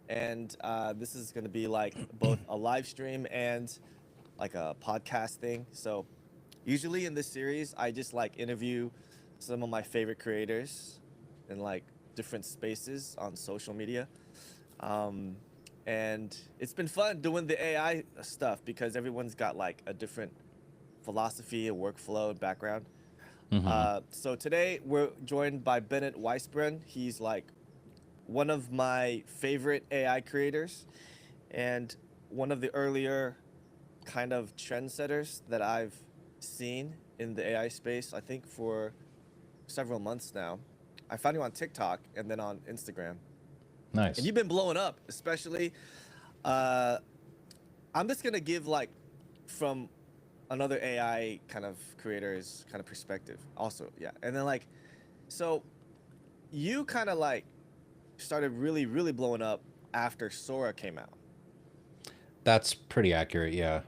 and this is going to be like both a live stream and like a podcast thing. So usually in this series, I just like interview some of my favorite creators in like different spaces on social media. Um, and it's been fun doing the AI stuff because everyone's got like a different philosophy and workflow and background. Mm-hmm. So today we're joined by Bennett Waisbren. He's like one of my favorite AI creators and one of the earlier kind of trendsetters that I've seen in the AI space, I think for several months now. I found you on TikTok and then on Instagram. And Nice. you've been blowing up, especially. Uh, I'm just gonna give like from another AI kind of creator's kind of perspective. Also, yeah, and then like, so you kind of like started really blowing up after Sora came out, That's pretty accurate, yeah.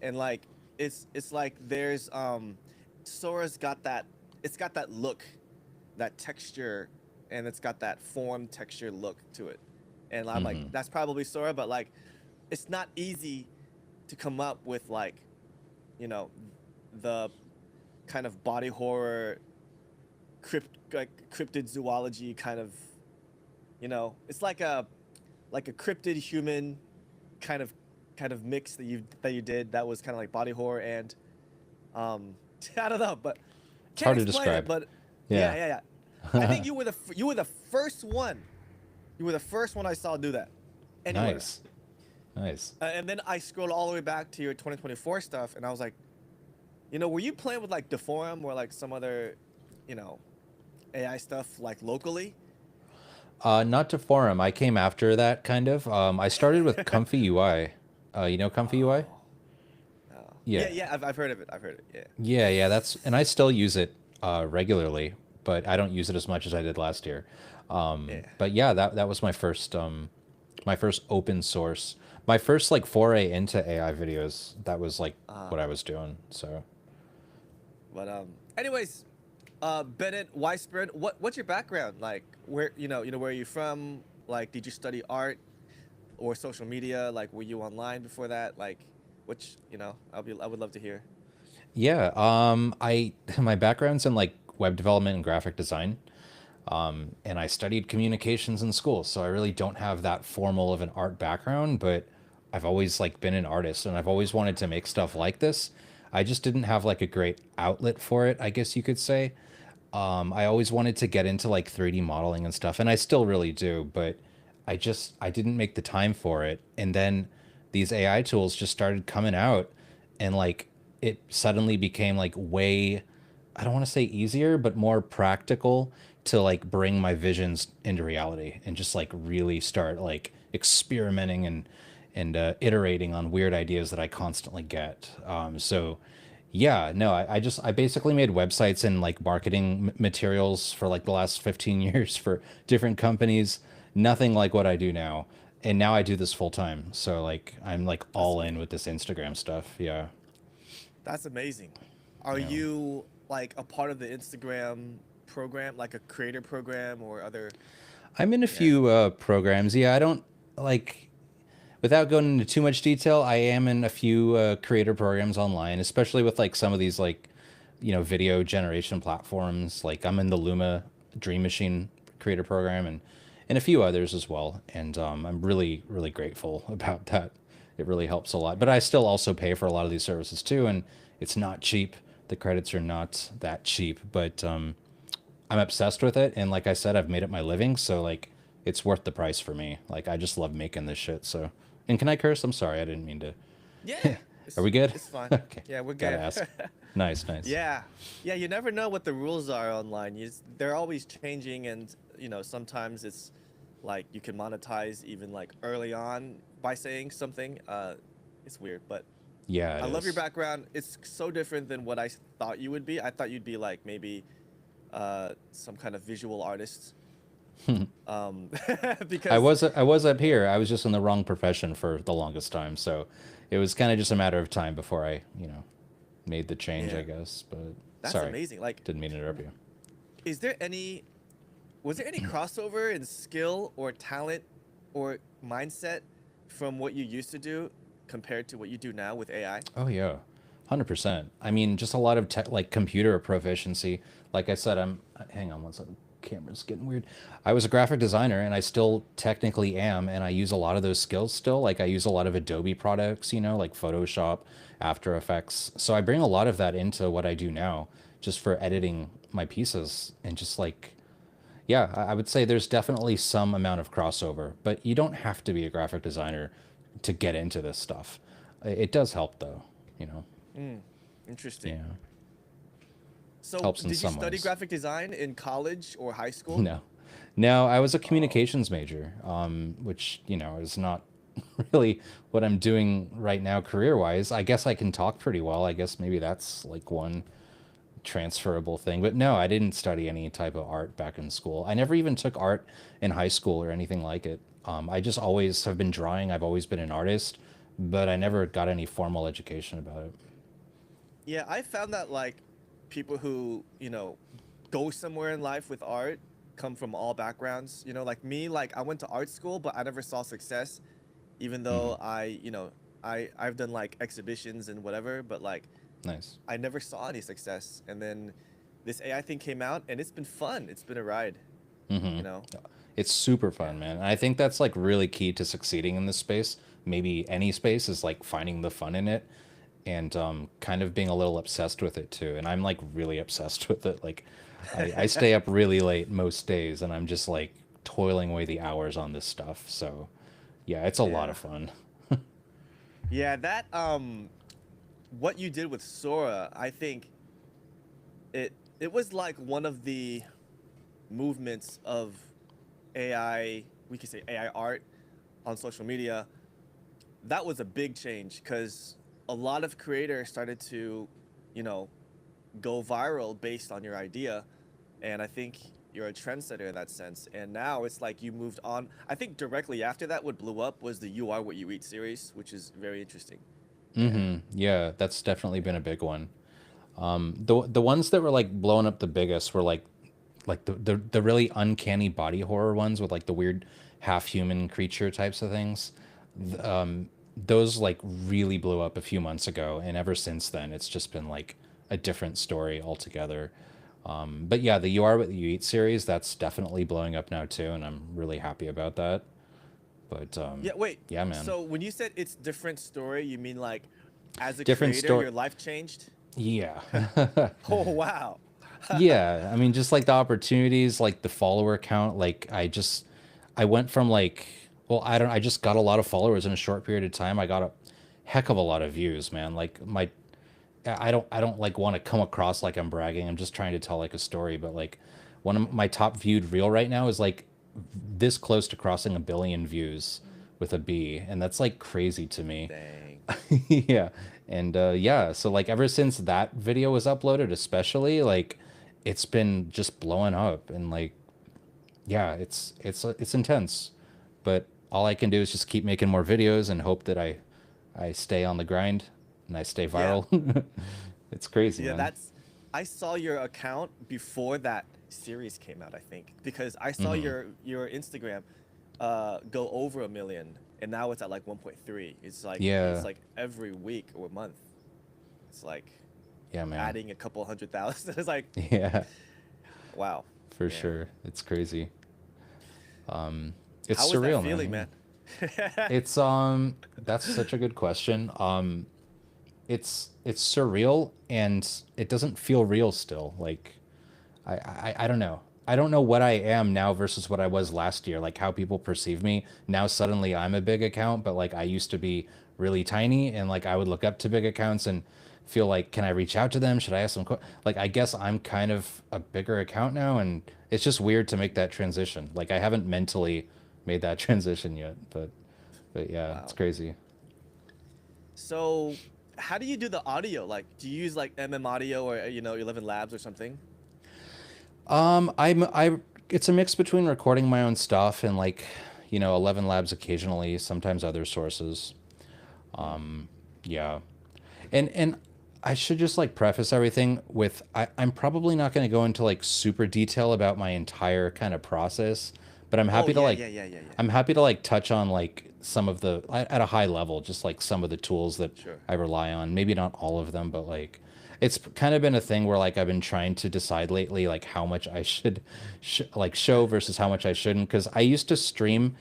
and like it's like there's Sora's got that, it's got that look, that texture, and it's got that form texture look to it, and I'm like Mm-hmm. that's probably Sora, but like it's not easy to come up with like, you know, the kind of body horror like cryptid zoology kind of, you know, it's like a cryptid human kind of mix that you did that was kind of like body horror and um I don't know, but It's can't hard to explain it, describe. but Yeah. yeah. I think you were the first one. You were the first one I saw do that anywhere. Nice. Nice. And then I scrolled all the way back to your 2024 stuff, and I was like, you know, were you playing with like Deforum or like some other, you know, AI stuff like locally? Not to forum. I came after that kind of. I started with Comfy UI. You know Comfy UI? Oh, oh. Yeah. Yeah. I've heard of it. I've heard it. Yeah, yeah, that's and I still use it regularly, but I don't use it as much as I did last year. Yeah. But yeah, that was my first open source, my first like foray into AI videos. That was like Uh, what I was doing. So but anyways, Bennett Weisbrand, what's your background? Like, where where are you from? Like, did you study art or social media? Like, were you online before that? Like, which I would love to hear. yeah, I my background's in like web development and graphic design. And I studied communications in school, so I really don't have that formal of an art background, but I've always like been an artist and I've always wanted to make stuff like this. I just didn't have like a great outlet for it, I guess you could say. I always wanted to get into like 3D modeling and stuff, and I still really do, but I didn't make the time for it. And then these AI tools just started coming out, and like it suddenly became like way, I don't want to say easier, but more practical to like bring my visions into reality and just like really start like experimenting and iterating on weird ideas that I constantly get. So yeah, no, I basically made websites and like marketing materials for like the last 15 years for different companies. Nothing like what I do now. And now I do this full time. So like I'm like That's all in with this Instagram stuff. Yeah. that's amazing. Are Yeah. you like a part of the Instagram program, like a creator program or other? I'm in a Yeah. few programs. Yeah, I don't like without going into too much detail, I am in a few creator programs online, especially with like some of these like, video generation platforms. Like I'm in the Luma Dream Machine creator program and a few others as well. And I'm really grateful about that. It really helps a lot. But I still also pay for a lot of these services too, and it's not cheap. The credits are not that cheap, but I'm obsessed with it. And like I said, I've made it my living, so like it's worth the price for me. Like I just love making this shit. So, and can I curse? I'm sorry, I didn't mean to. Yeah. Are we good? It's fine. Okay, Yeah, we're gotta good. ask. Nice, nice. Yeah, yeah. You never know what the rules are online. They're always changing, and sometimes it's like you can monetize even like early on by saying something. It's weird, but Yeah, I it love your is. background. It's so different than what I thought you would be. I thought you'd be like maybe some kind of visual artist. Um, because I was up here. I was just in the wrong profession for the longest time, so it was kind of just a matter of time before I, made the change, I yeah, guess. But that's sorry, amazing. Like, didn't mean to interrupt you. is there any was there any crossover in skill or talent or mindset from what you used to do compared to what you do now with AI? Oh yeah, 100%. I mean, just a lot of tech, like computer proficiency. Like I said, hang on one second. Camera's getting weird. I was a graphic designer and I still technically am, and I use a lot of those skills still. Like I use a lot of Adobe products, like Photoshop, After Effects. So I bring a lot of that into what I do now, just for editing my pieces and just like, yeah, I would say there's definitely some amount of crossover, but you don't have to be a graphic designer to get into this stuff. It does help though, you know. Interesting. Yeah, So, helps in did you some study ways. graphic design in college or high school? No, no, I was a Oh, communications major, which is not really what I'm doing right now career-wise. I guess I can talk pretty well. I guess maybe that's like one transferable thing. But no, I didn't study any type of art back in school. I never even took art in high school or anything like it. I just always have been drawing. I've always been an artist, but I never got any formal education about it. yeah, I found that like people who, go somewhere in life with art come from all backgrounds. Like me, like I went to art school, but I never saw success, even Hmm. though I've done like exhibitions and whatever, but like Nice. I never saw any success. And then this AI thing came out and it's been fun. It's been a ride, Hmm. you know? It's super Yeah. fun, man. And I think that's like really key to succeeding in this space. Maybe any space is like finding the fun in it and kind of being a little obsessed with it too. And I'm like really obsessed with it. Like I stay up really late most days and I'm just like toiling away the hours on this stuff. So yeah, it's a lot Yeah. of fun. Yeah, that what you did with Sora, I think it was like one of the movements of AI, we could say AI art on social media. That was a big change because a lot of creators started to, you know, go viral based on your idea. And I think you're a trendsetter in that sense. And now it's like you moved on. I think directly after that, what blew up was the You Are What You Eat series, which is very interesting. Yeah. Yeah, that's definitely been Yeah. a big one. The ones that were like blowing up the biggest were like the really uncanny body horror ones with like the weird half human creature types of things. Th- Hmm. Um, those like really blew up a few months ago, and ever since then, it's just been like a different story altogether. But yeah, the You Are What You Eat series, that's definitely blowing up now too, and I'm really happy about that. But Yeah, wait. yeah, man, So when you said it's different story, you mean like as a different creator, story. your life changed? Yeah. Oh, wow. Yeah, I mean, just like the opportunities, like the follower count, I went from like, well, I just got a lot of followers in a short period of time. I got a heck of a lot of views, man. Like I don't like want to come across like I'm bragging. I'm just trying to tell like a story, but like one of my top viewed reel right now is like this close to crossing 1 billion views with a B, and that's like crazy to me. Dang. Yeah. And yeah, so like ever since that video was uploaded, especially like it's been just blowing up and like yeah, it's intense. But all I can do is just keep making more videos and hope that I stay on the grind and I stay Yeah. viral. It's crazy, Yeah, man. I saw your account before that series came out, I think, because I saw Hmm. your Instagram go over 1 million and now it's at like 1.3. It's Yeah. like every week or month. It's like Yeah, man. adding a couple 100,000. It's like, Yeah, wow. for Yeah. sure. It's crazy. It's How was that surreal, feeling, man. man? It's that's such a good question. It's surreal and it doesn't feel real still. Like I don't know. I don't know what I am now versus what I was last year. Like how people perceive me. Now suddenly I'm a big account, but like I used to be really tiny and like I would look up to big accounts and feel like can I reach out to them? Should I ask them like I guess I'm kind of a bigger account now and it's just weird to make that transition. Like I haven't mentally made that transition yet, but yeah, it's Wow. crazy. So, how do you do the audio? Like, do you use like Audio or 11 Labs or something? I it's a mix between recording my own stuff and like, 11 Labs occasionally, sometimes other sources. Hmm. Yeah. And I should just like preface everything with I'm probably not going to go into like super detail about my entire kind of process, But I'm Oh happy to yeah, like yeah, yeah, yeah, yeah. I'm happy to like touch on like some of the at a high level, just like some of the tools that Sure. I rely on. Maybe not all of them, but like it's kind of been a thing where like I've been trying to decide lately like how much I should like show versus how much I shouldn't. Because I used to stream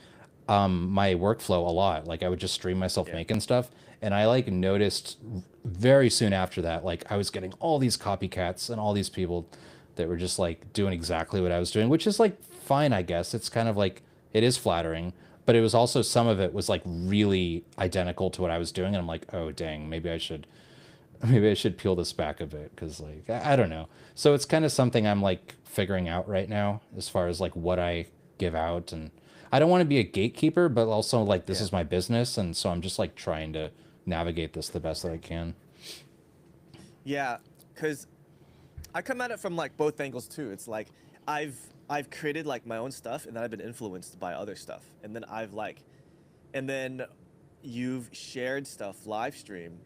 my workflow a lot. Like I would just stream myself Yeah. making stuff, and I like noticed very soon after that, like I was getting all these copycats and all these people that were just like doing exactly what I was doing, which is like fine, I guess. It's kind of like it is flattering, but it was also some of it was like really identical to what I was doing, and I'm like, oh dang, maybe I should peel this back a bit because like I don't know. So it's kind of something I'm like figuring out right now as far as like what I give out, and I don't want to be a gatekeeper, but also like this Yeah. is my business, and so I'm just like trying to navigate this the best that I can. Yeah, because I come at it from like both angles too. It's like I've I've created like my own stuff, and then I've been influenced by other stuff, and then and then you've shared stuff live stream,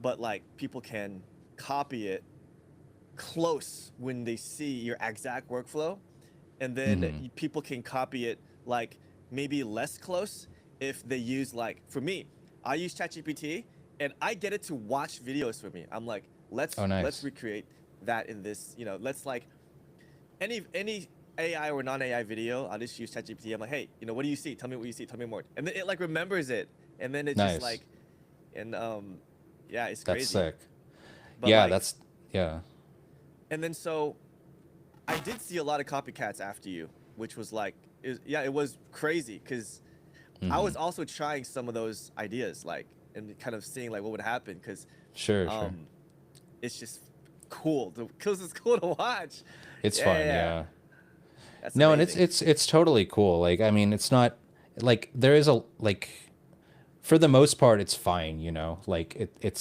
but like people can copy it close when they see your exact workflow, and then Hmm. people can copy it like maybe less close if they use like for me, I use ChatGPT and I get it to watch videos for me. I'm like, Oh, let's nice. recreate that in this, let's like any AI or non-AI video, I'll just use ChatGPT. I'm like, hey, what do you see? Tell me what you see. Tell me more. And then it like remembers it, and then it just Nice. like, and yeah, it's That's crazy. sick. But Yeah, like, that's yeah. and then so I did see a lot of copycats after you, which was like, yeah, it was crazy because I Hmm. was also trying some of those ideas, like, and kind of seeing like what would happen because Sure, sure. um, it's just cool because it's cool to watch. It's Yeah, yeah, fun, yeah. yeah. That's No, and it's amazing. it's it's totally cool. Like, I mean, it's not like there is a like for the most part it's fine, you know. Like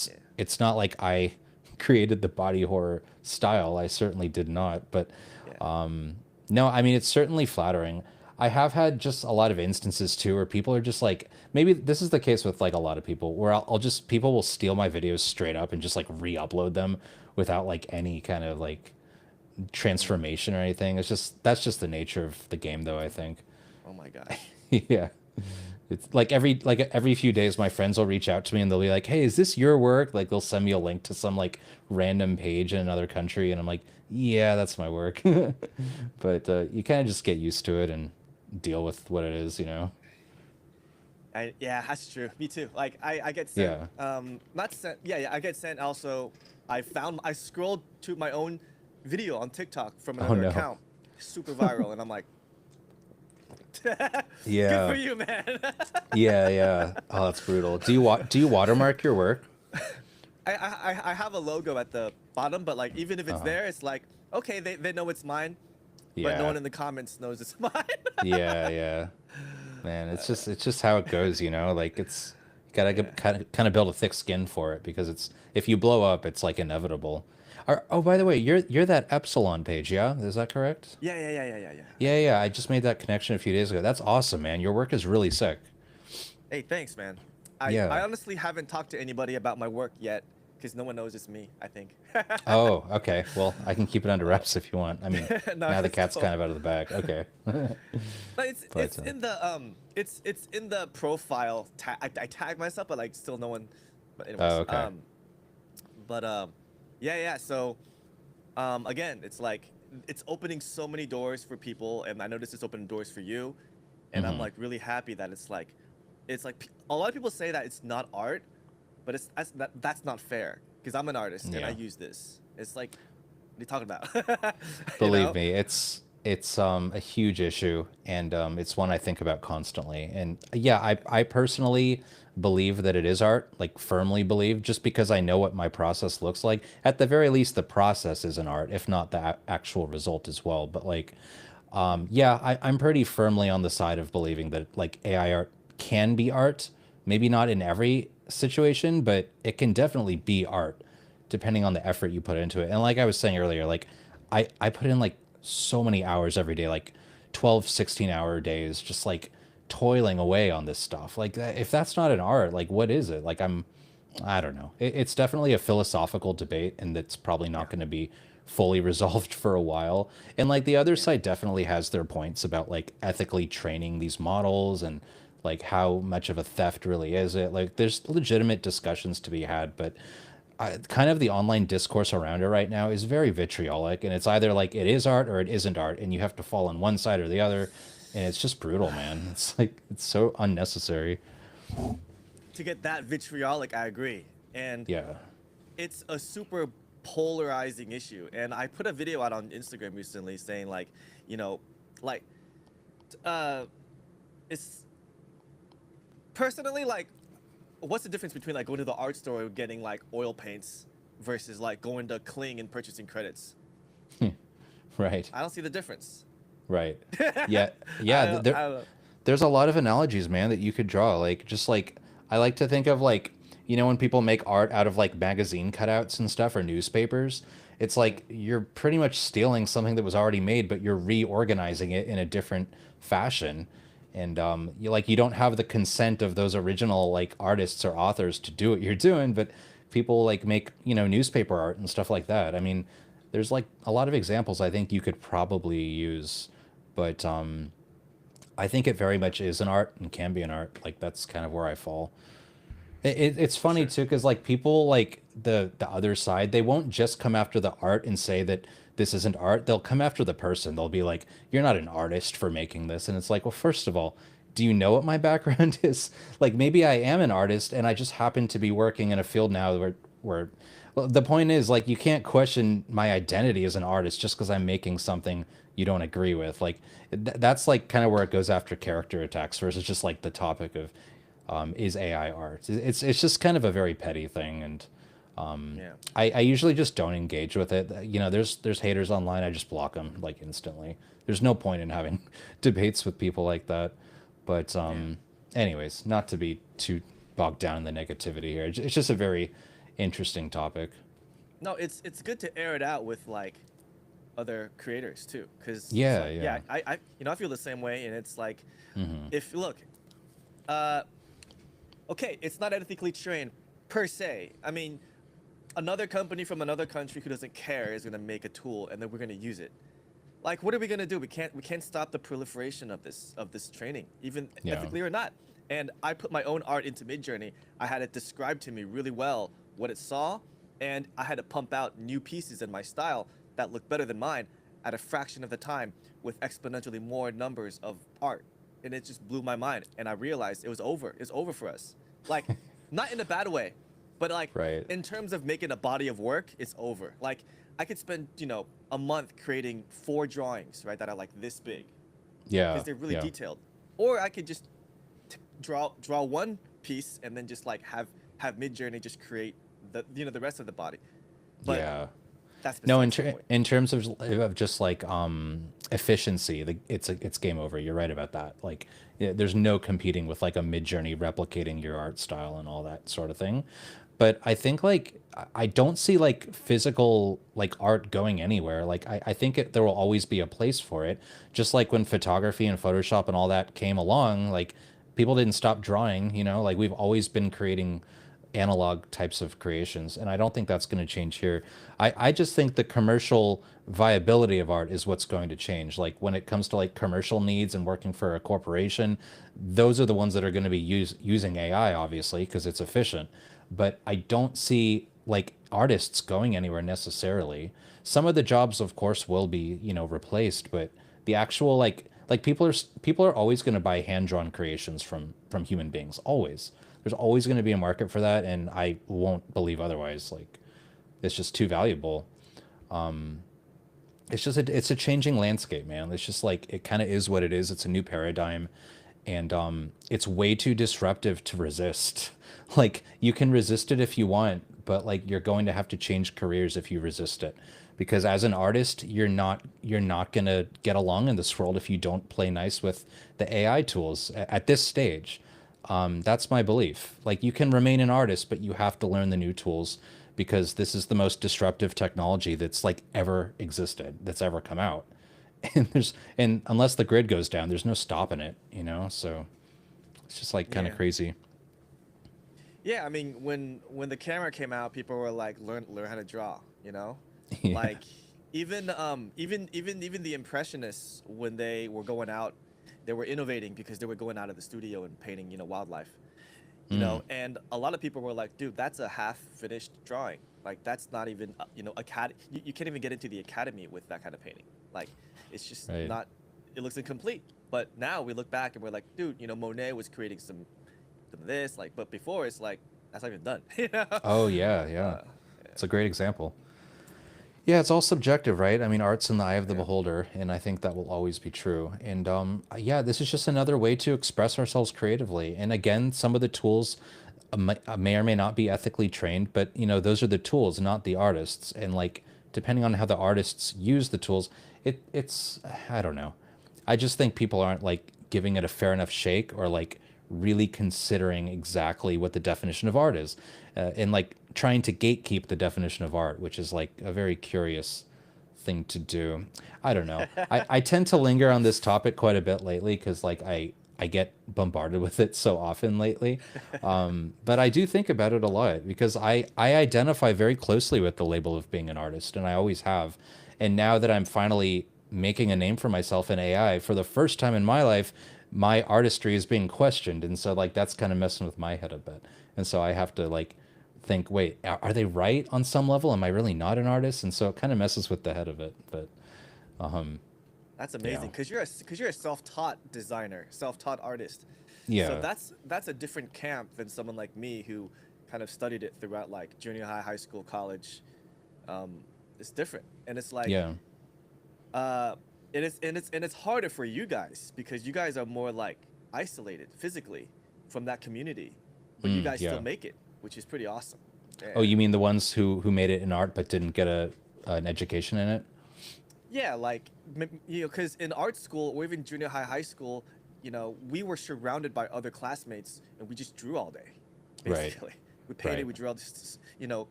Yeah, it's not like I created the body horror style. I certainly did not, but yeah, no, I mean it's certainly flattering. I have had just a lot of instances too where people are just like maybe this is the case with like a lot of people where I'll just people will steal my videos straight up and just like re-upload them without like any kind of like mm. transformation or anything. It's just that's just the nature of the game though, I think. Oh my gosh. Yeah. It's like every few days my friends will reach out to me and they'll be like, "Hey, is this your work?" Like they'll send me a link to some like random page in another country and I'm like, "Yeah, that's my work." But you kind of just get used to it and deal with what it is, you know. Yeah, that's true. Me too. Like I get sent Yeah. not sent yeah, yeah, I get sent also. I scrolled to my own video on TikTok from Oh another no. account, super viral, and I'm like, good for Yeah. you, man. Yeah, yeah. Oh, that's brutal. Do you watermark your work? I have a logo at the bottom, but like even if it's Uh-huh. there, it's like okay, they know it's mine, but no Yeah. one in the comments knows it's mine. Yeah, yeah. Man, it's just how it goes, you know? Like it's you gotta Yeah. kind of build a thick skin for it because it's if you blow up, it's like inevitable. Oh, by the way, you're that Epsilon page, yeah? Is that correct? Yeah, yeah, yeah, yeah, yeah, yeah. Yeah, yeah. I just made that connection a few days ago. That's awesome, man. Your work is really sick. Hey, thanks, man. I Yeah. honestly haven't talked to anybody about my work yet because no one knows it's me, I think. Oh, okay. Well, I can keep it under But wraps if you want. I mean, no, now the it's cat's cool. kind of out of the bag. Okay. But it's But in the it's in the profile tag. I tag myself, but like still no one. But oh, anyways, okay. but yeah, yeah. So again, it's like it's opening so many doors for people, and I noticed it's opening doors for you, and I'm Hmm. like really happy that it's like a lot of people say that it's not art, but that's not fair because I'm an artist and I Yeah. use this. It's like what are you talking about? you Believe know? me, it's a huge issue and it's one I think about constantly. And yeah, I personally believe that it is art, like firmly believe, just because I know what my process looks like. At the very least, the process is an art, if not the actual result as well. But like, yeah, I'm pretty firmly on the side of believing that like AI art can be art. Maybe not in every situation, but it can definitely be art depending on the effort you put into it. And like I was saying earlier, like I put in like so many hours every day, like 12, 16-hour days, just like toiling away on this stuff. Like if that's not an art, like what is it? I don't know. It's definitely a philosophical debate and that's probably Yeah. not going to be fully resolved for a while. And like the other Yeah. side definitely has their points about like ethically training these models and like how much of a theft really is it. Like there's legitimate discussions to be had, but kind of the online discourse around it right now is very vitriolic, and it's either like it is art or it isn't art, and you have to fall on one side or the other, and it's just brutal, man. It's like it's so unnecessary. To get that vitriolic, I agree. And Yeah. it's a super polarizing issue. And I put a video out on Instagram recently saying like, you know, like uh it's personally like what's the difference between like going to the art store and getting like oil paints versus like going to Kling and purchasing credits? Right. I don't see the difference. Right. Yeah. Yeah. I don't know. There's a lot of analogies, man, that you could draw. Like, just like, I like to think of like, when people make art out of like magazine cutouts and stuff or newspapers, it's like you're pretty much stealing something that was already made, but you're reorganizing it in a different fashion. And you don't have the consent of those original like artists or authors to do what you're doing, but people like make, newspaper art and stuff like that. I mean, there's like a lot of examples I think you could probably use, but I think it very much is an art and can be an art. Like that's kind of where I fall. It's funny Sure. too, because like people like the other side, they won't just come after the art and say that this isn't art. They'll come after the person. They'll be like, "You're not an artist for making this," and it's like, well, first of all, do you know what my background is? Like maybe I am an artist and I just happen to be working in a field now where well, the point is like you can't question my identity as an artist just because I'm making something you don't agree with. Like that's like kind of where it goes after character attacks versus just like the topic of is AI art. It's just kind of a very petty thing, and Yeah. I usually just don't engage with it. There's haters online. I just block them like instantly. There's no point in having debates with people like that. But Yeah. anyways, not to be too bogged down in the negativity here. It's just a very interesting topic. No, it's good to air it out with like other creators too, because it's Yeah, like yeah. yeah, I feel the same way, and it's like Hmm. if look, uh, okay, it's not ethically trained per se. I mean, another company from another country who doesn't care is gonna make a tool, and then we're gonna use it. Like, what are we gonna do? We can't stop the proliferation of this training, even Yeah. ethically or not. And I put my own art into Midjourney. I had it described to me really well what it saw, and I had to pump out new pieces in my style that looked better than mine at a fraction of the time with exponentially more numbers of art. And it just blew my mind. And I realized it was over. It's over for us. Like, not in a bad way, but like Right. in terms of making a body of work, it's over. Like, I could spend, a month creating 4 drawings, right, that are like this big Yeah. because they're really Yeah. detailed. Or I could just draw one piece and then just like have Midjourney just create the rest of the body. But Yeah. that's No, besides the point. in terms of just like efficiency, it's game over. You're right about that. Like there's no competing with like a Midjourney replicating your art style and all that sort of thing. But I think like I don't see like physical like art going anywhere. Like I think there will always be a place for it. Just like when photography and Photoshop and all that came along, like people didn't stop drawing, like we've always been creating analog types of creations, and I don't think that's going to change here. I just think the commercial viability of art is what's going to change. Like when it comes to like commercial needs and working for a corporation, those are the ones that are going to be using AI, obviously, because it's efficient. But I don't see like artists going anywhere necessarily. Some of the jobs, of course, will be, replaced, but the actual like people are always going to buy hand-drawn creations from human beings, always. There's always going to be a market for that, and I won't believe otherwise. Like it's just too valuable. It's a changing landscape, man. It's just like it kind of is what it is. It's a new paradigm, and it's way too disruptive to resist. Like you can resist it if you want, but like you're going to have to change careers if you resist it, because as an artist, you're not gonna get along in this world if you don't play nice with the AI tools at this stage. That's my belief. Like you can remain an artist, but you have to learn the new tools because this is the most disruptive technology that's like ever existed, that's ever come out. And unless the grid goes down, there's no stopping it. So it's just like kind of Yeah. crazy. Yeah, I mean, when the camera came out, people were like, learn how to draw, Yeah. like even the impressionists, when they were going out, they were innovating because they were going out of the studio and painting, wildlife, Mm, and a lot of people were like, dude, that's a half finished drawing. Like, that's not even, you can't even get into the academy with that kind of painting. Like, it's just right. not, it looks incomplete. But now we look back and we're like, dude, Monet was creating some of this, like, but before it's like, that's not even done. Oh yeah, yeah. Uh, It's a great example. Yeah, it's all subjective, right? I mean, art's in the eye of the yeah. beholder, and I think that will always be true. And yeah, this is just another way to express ourselves creatively. And again, some of the tools may or may not be ethically trained, but those are the tools, not the artists. And like, depending on how the artists use the tools, it's I don't know. I just think people aren't like giving it a fair enough shake or like really considering exactly what the definition of art is, and like trying to gatekeep the definition of art, which is like a very curious thing to do. I don't know. I tend to linger on this topic quite a bit lately because like I get bombarded with it so often lately. But I do think about it a lot because I identify very closely with the label of being an artist, and I always have. And now that I'm finally making a name for myself in AI, for the first time in my life, my artistry is being questioned. And so like that's kind of messing with my head a bit. And so I have to like think, wait, are they right on some level? Am I really not an artist? And so it kind of messes with the head of it. But um, That's yeah, amazing because you're a self-taught designer, self-taught artist. So yeah, that's a different camp than someone like me who kind of studied it throughout like junior high, high school, college. It's different, and it's like yeah. uh, and it's harder for you guys because you guys are more like isolated physically from that community, but you guys still Yeah. make it, which is pretty awesome. Oh, Yeah. you mean the ones who made it in art but didn't get a an education in it? Yeah, like because in art school or even junior high, high school, we were surrounded by other classmates and we just drew all day, Right. basically. We painted, Right. we drew all this,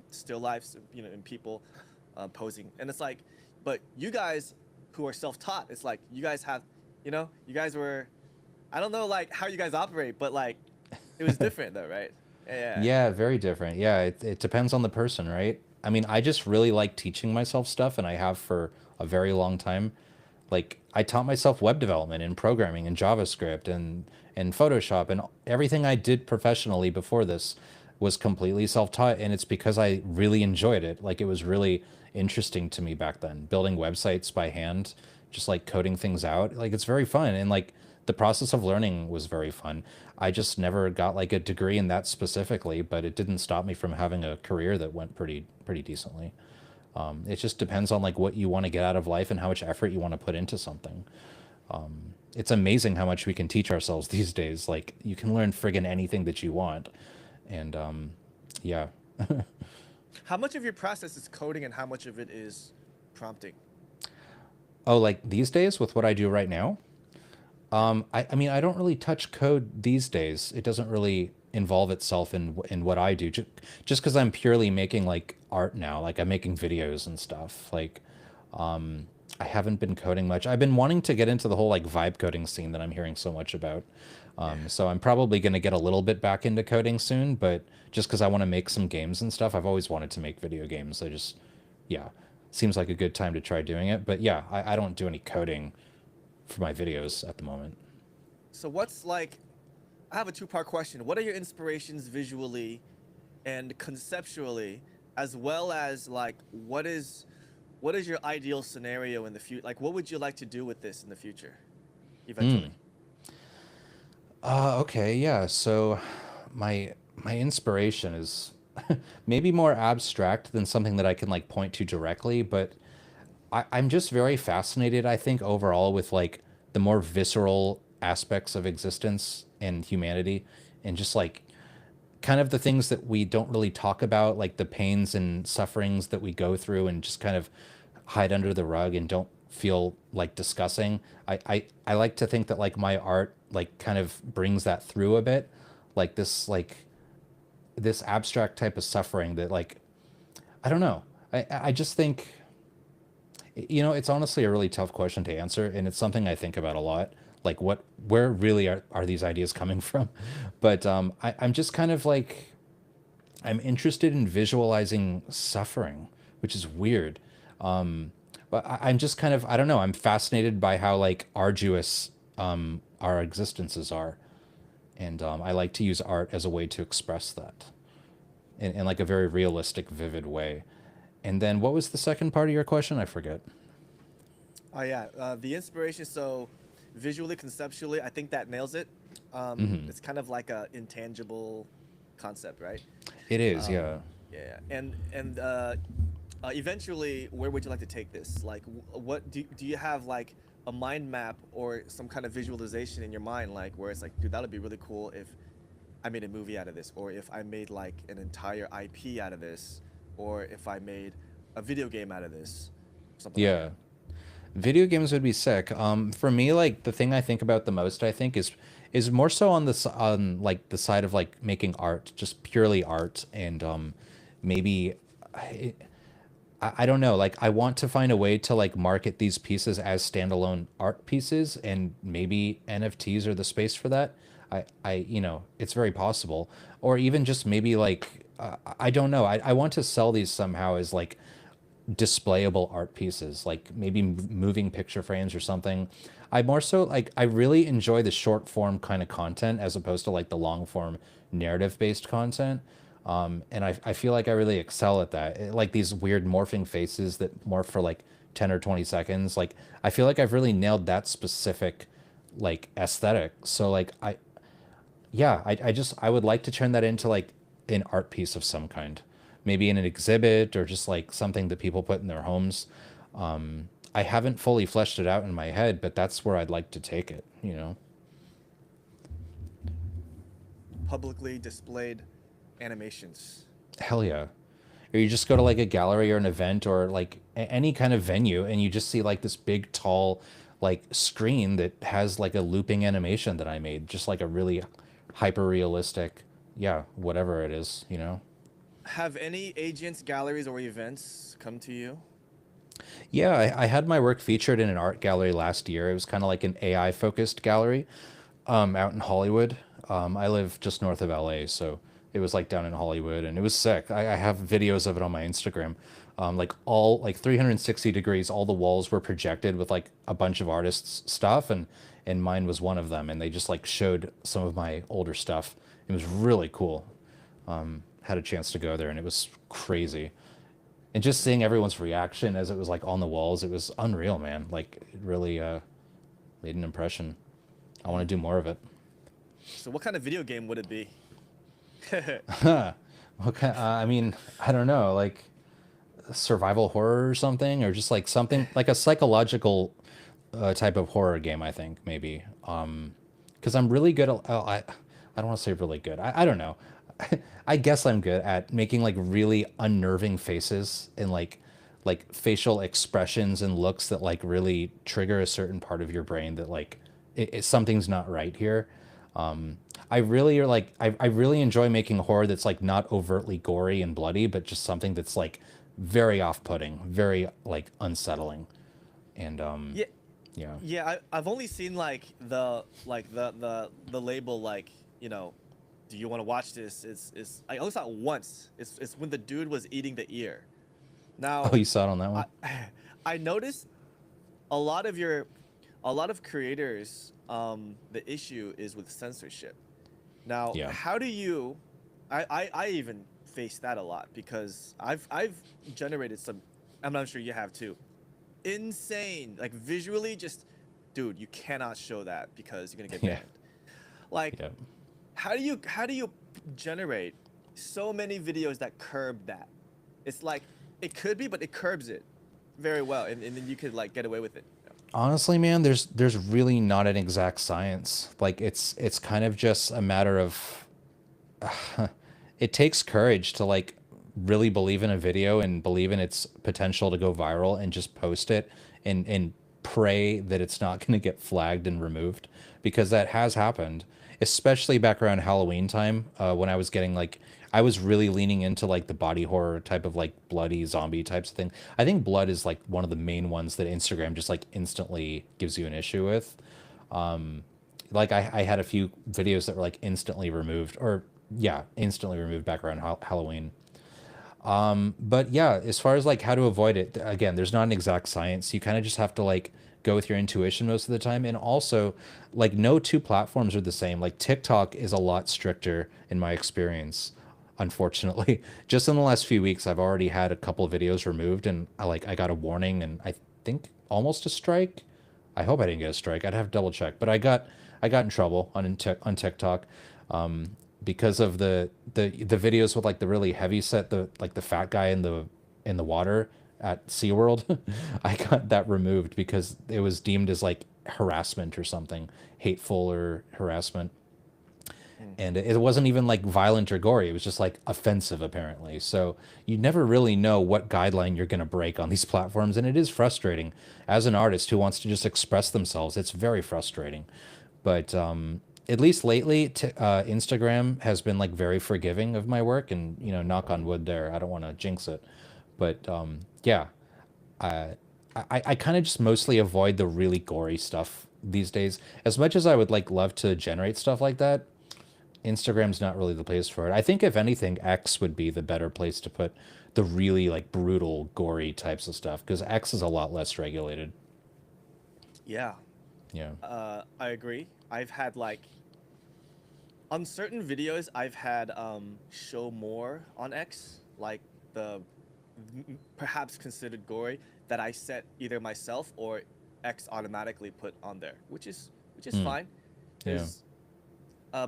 still lifes, and people posing, and it's like, but you guys who are self-taught, it's like you guys have, you guys were, I don't know, like how you guys operate, but like it was different though, right? Yeah, Yeah, very different. Yeah, it depends on the person, right? I mean, I just really like teaching myself stuff, and I have for a very long time. Like, I taught myself web development and programming and JavaScript and Photoshop, and everything I did professionally before this was completely self-taught, and it's because I really enjoyed it. Like, it was really interesting to me back then, building websites by hand, just like coding things out. Like, it's very fun, and like the process of learning was very fun. I just never got like a degree in that specifically, but it didn't stop me from having a career that went pretty decently. It just depends on like what you want to get out of life and how much effort you want to put into something. It's amazing how much we can teach ourselves these days. Like, you can learn friggin' anything that you want, and yeah. how much of your process is coding and how much of it is prompting? Oh, like these days with what I do right now. Yeah. I mean, I don't really touch code these days. It doesn't really involve itself in what I do. Just because I'm purely making like art now, like I'm making videos and stuff. Like, I haven't been coding much. I've been wanting to get into the whole like vibe coding scene that I'm hearing so much about. Yeah. So I'm probably going to get a little bit back into coding soon, but just because I want to make some games and stuff, I've always wanted to make video games. Yeah, seems like a good time to try doing it. But yeah, I don't do any coding for my videos at the moment. So what's like, I have a two-part question. What are your inspirations visually and conceptually, as well as like what is your ideal scenario in the future? Like what would you like to do with this in the future eventually? Okay, yeah. So my inspiration is maybe more abstract than something that I can like point to directly, but I'm just very fascinated, I think, overall with like the more visceral aspects of existence and humanity and just like kind of the things that we don't really talk about, like the pains and sufferings that we go through and just kind of hide under the rug and don't feel like discussing. I like to think that like my art like kind of brings that through a bit, like this abstract type of suffering that like I don't know. I just think it's honestly a really tough question to answer, and it's something I think about a lot. Like, where really are these ideas coming from? But I'm just kind of like, I'm interested in visualizing suffering, which is weird. But I'm just kind of, I don't know, I'm fascinated by how like arduous our existences are. And I like to use art as a way to express that in like a very realistic, vivid way. And then what was the second part of your question? I forget. Oh yeah, the inspiration. So visually, conceptually, I think that nails it. It's kind of like a intangible concept, right? It is, Um, yeah. yeah, and eventually, where would you like to take this? Like, what do you have like a mind map or some kind of visualization in your mind, like where it's like, dude, that would be really cool if I made a movie out of this, or if I made like an entire IP out of this, or if I made a video game out of this, something like Yeah. that. Video games would be sick. For me, like the thing I think about the most, I think, is more so on on like the side of like making art, just purely art, and maybe I, I don't know. Like I want to find a way to like market these pieces as standalone art pieces, and maybe NFTs are the space for that. You know, it's very possible, or even just maybe like I don't know. I want to sell these somehow as like displayable art pieces, like maybe moving picture frames or something. I more so like I really enjoy the short form kind of content as opposed to like the long form narrative based content. And I feel like I really excel at that. Like these weird morphing faces that morph for like 10 or 20 seconds. Like I feel like I've really nailed that specific like aesthetic. So like yeah, I just I would like to turn that into like an art piece of some kind, maybe in an exhibit or just like something that people put in their homes. I haven't fully fleshed it out in my head, but that's where I'd like to take it, you know? Publicly displayed animations. Hell yeah. Or you just go to like a gallery or an event or like any kind of venue and you just see like this big tall like screen that has like a looping animation that I made, just like a really hyper realistic, yeah, whatever it is, you know? Have any agents, galleries, or events come to you? Yeah, I had my work featured in an art gallery last year. It was kind of like an AI focused gallery out in Hollywood. I live just north of LA, so it was like down in Hollywood, and it was sick. I have videos of it on my Instagram. Like all like 360 degrees, all the walls were projected with like a bunch of artists' stuff, and mine was one of them. And they just like showed some of my older stuff. It was really cool. Had a chance to go there, and it was crazy. And just seeing everyone's reaction as it was like on the walls, it was unreal, man. Like it really made an impression. I want to do more of it. So, what kind of video game would it be? Okay, I mean, I don't know, like survival horror or something, or just like something like a psychological type of horror game. I think maybe because I'm really good at. I don't want to say really good. I don't know. I guess I'm good at making like really unnerving faces and like facial expressions and looks that like really trigger a certain part of your brain that like something's not right here. I really are like I really enjoy making horror that's like not overtly gory and bloody, but just something that's like very off-putting, very like unsettling, and Yeah, yeah, yeah. I've only seen like the label, like, you know, do you want to watch this? It's I only saw it once. It's when the dude was eating the ear. oh, Now, you saw it on that I one? I noticed a lot of your a lot of creators, the issue is with censorship. Now, Yeah, how do you I even face that a lot because I've generated some, I'm not sure you have too, insane, like visually just, dude, you cannot show that because you're gonna get yeah, banned. Like, yeah. how do you generate so many videos that curb that? It's like it could be, but it curbs it very well, and then you could like get away with it. Honestly, man, there's really not an exact science. Like it's kind of just a matter of it takes courage to like really believe in a video and believe in its potential to go viral and just post it and pray that it's not going to get flagged and removed because that has happened, especially back around Halloween time when I was getting like I was really leaning into like the body horror type of like bloody zombie types of thing. I think blood is like one of the main ones that Instagram just like instantly gives you an issue with. Like I had a few videos that were like instantly removed or yeah, instantly removed back around Halloween. But yeah, as far as like how to avoid it, again, there's not an exact science. You kind of just have to like go with your intuition most of the time. And also, like, no two platforms are the same. Like, TikTok is a lot stricter in my experience, unfortunately. Just in the last few weeks, I've already had a couple of videos removed, and I got a warning, and I think almost a strike. I hope I didn't get a strike. I'd have to double check, but I got in trouble on TikTok, because of the videos with like the really heavy set, the like the fat guy in the water at SeaWorld. I got that removed because it was deemed as like harassment or something, hateful or harassment. Mm. And it wasn't even like violent or gory. It was just like offensive, apparently. So you never really know what guideline you're going to break on these platforms. And it is frustrating as an artist who wants to just express themselves. It's very frustrating. But at least lately, Instagram has been like very forgiving of my work. And, you know, knock on wood there. I don't want to jinx it. But yeah, I, I kind of just mostly avoid the really gory stuff these days. As much as I would like love to generate stuff like that, Instagram's not really the place for it. I think if anything, X would be the better place to put the really like brutal, gory types of stuff because X is a lot less regulated. Yeah, Yeah. I agree. I've had like on certain videos, I've had show more on X, like the perhaps considered gory that I set either myself or X automatically put on there, which is Hmm. fine. Yeah. Is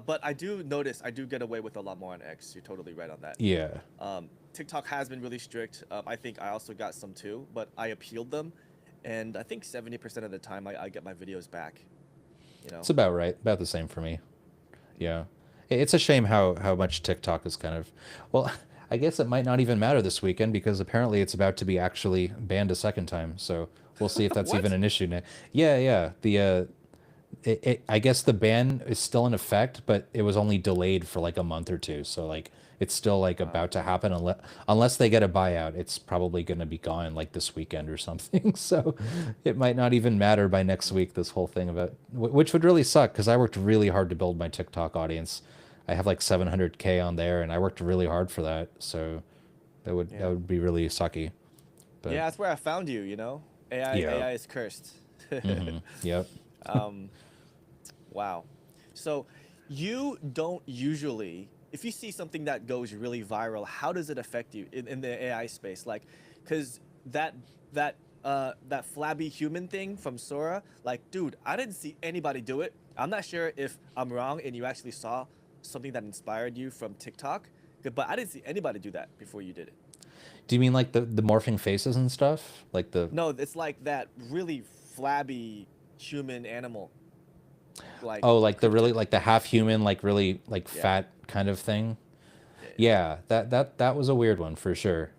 but I do notice I do get away with a lot more on X. You're totally right on that. Yeah. TikTok has been really strict. I think I also got some too, but I appealed them, and I think 70% of the time I get my videos back. You know. It's about right. About the same for me. Yeah. It's a shame how much TikTok is kind of, well, I guess it might not even matter this weekend because apparently it's about to be actually banned a second time. So we'll see if that's even What? an issue now. Yeah, yeah. I guess the ban is still in effect, but it was only delayed for like a month or two. So like it's still like Wow. about to happen unless they get a buyout. It's probably going to be gone like this weekend or something. So it might not even matter by next week. This whole thing about which would really suck because I worked really hard to build my TikTok audience. I have like 700K on there, and I worked really hard for that. So that Yeah. would be really sucky. But Yeah, that's where I found you. You know, yeah. AI is cursed. Mm-hmm. Yep. um, wow. So you don't usually, if you see something that goes really viral, how does it affect you in the AI space? Like, because that that flabby human thing from Sora, like, dude, I didn't see anybody do it. I'm not sure if I'm wrong and you actually saw something that inspired you from TikTok, but I didn't see anybody do that before you did it. Do you mean like the morphing faces and stuff? Like the No, it's like that really flabby human animal, like Oh, like the really cryptid. like the half human, like really like Yeah, fat kind of thing. yeah, Yeah, that was a weird one for sure.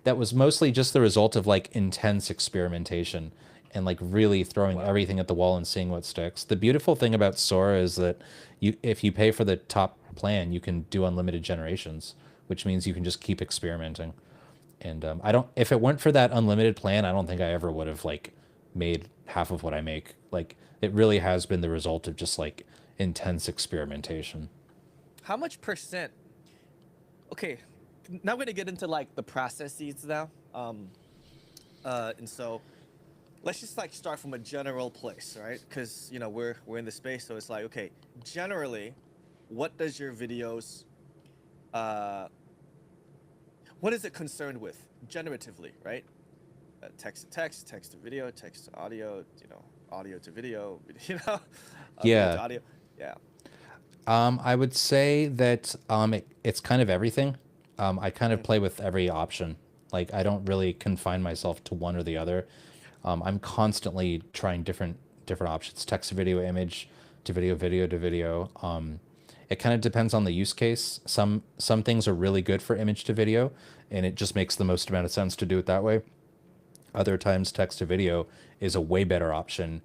That was mostly just the result of like intense experimentation and like really throwing wow. everything at the wall and seeing what sticks. The beautiful thing about Sora is that you if you pay for the top plan, you can do unlimited generations, which means you can just keep experimenting. And I don't if it weren't for that unlimited plan, I don't think I ever would have like made half of what I make. Like it really has been the result of just like intense experimentation. How much percent? Okay, now we're gonna get into like the processes now. And so let's just like start from a general place, right? Because you know we're in the space, so it's like okay, generally, what does your videos, uh, what is it concerned with generatively, right? Text to text, text to video, text to audio, you know, audio to video, you know, video to Yeah. audio. Yeah. I would say that it's kind of everything. I kind of Mm, play with every option. Like I don't really confine myself to one or the other. I'm constantly trying different options: text to video, image to video, video to video. It kind of depends on the use case. Some things are really good for image to video, and it just makes the most amount of sense to do it that way. Other times, text to video is a way better option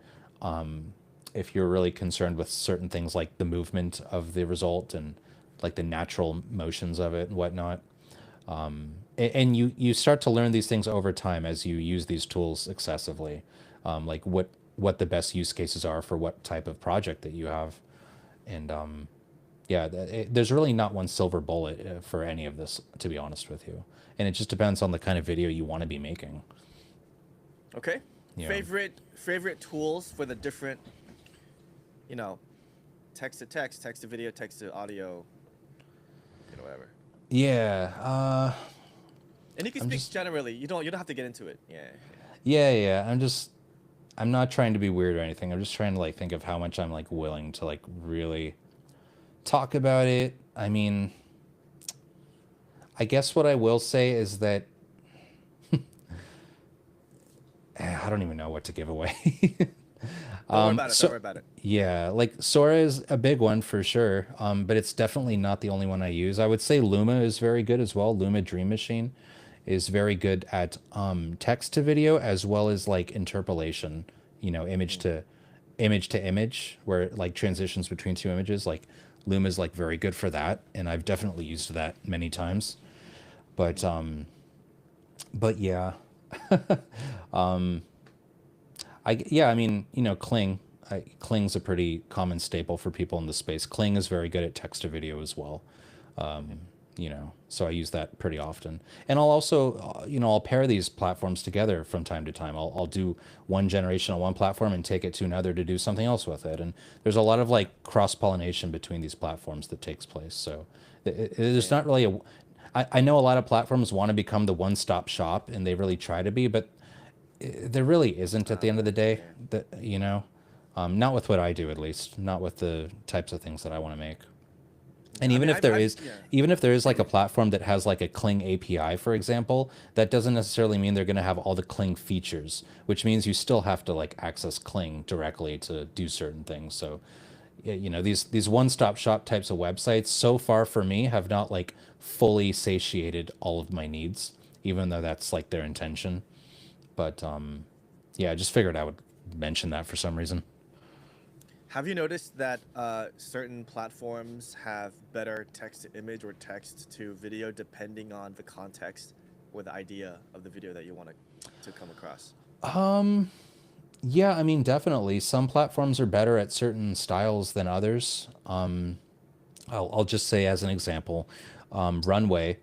if you're really concerned with certain things like the movement of the result and like the natural motions of it and whatnot. And you start to learn these things over time as you use these tools excessively, like what the best use cases are for what type of project that you have. And Yeah, there's really not one silver bullet for any of this, to be honest with you. And it just depends on the kind of video you want to be making. Okay. Yeah. Favorite tools for the different, you know, text to text, text to video, text to audio, whatever. Yeah. And you can speak generally. You don't have to get into it. Yeah. Yeah. I'm not trying to be weird or anything. I'm just trying to like think of how much I'm like willing to like really talk about it. I mean, I guess what I will say is that I don't even know what to give away. Don't worry about it. Yeah, like Sora is a big one for sure, but it's definitely not the only one I use. I would say Luma is very good as well. Luma Dream Machine is very good at text to video as well as like interpolation, image to image, where it like transitions between two images. Like Luma is like very good for that, and I've definitely used that many times. But yeah. I mean, Kling. Kling's a pretty common staple for people in the space. Kling is very good at text to video as well. So I use that pretty often. And I'll also, I'll pair these platforms together from time to time. I'll do one generation on one platform and take it to another to do something else with it. And there's a lot of like cross-pollination between these platforms that takes place. So there's not really I know a lot of platforms want to become the one-stop shop, and they really try to be, but there really isn't at the end of the day. Not with what I do, at least, not with the types of things that I want to make. And even if there is like a platform that has like a Kling API, for example, that doesn't necessarily mean they're going to have all the Kling features, which means you still have to like access Kling directly to do certain things. So, these one-stop shop types of websites so far for me have not like fully satiated all of my needs, even though that's like their intention. But I just figured I would mention that for some reason. Have you noticed that certain platforms have better text to image or text to video depending on the context or the idea of the video that you want to come across? Yeah, I mean, definitely. Some platforms are better at certain styles than others. I'll just say as an example, Runway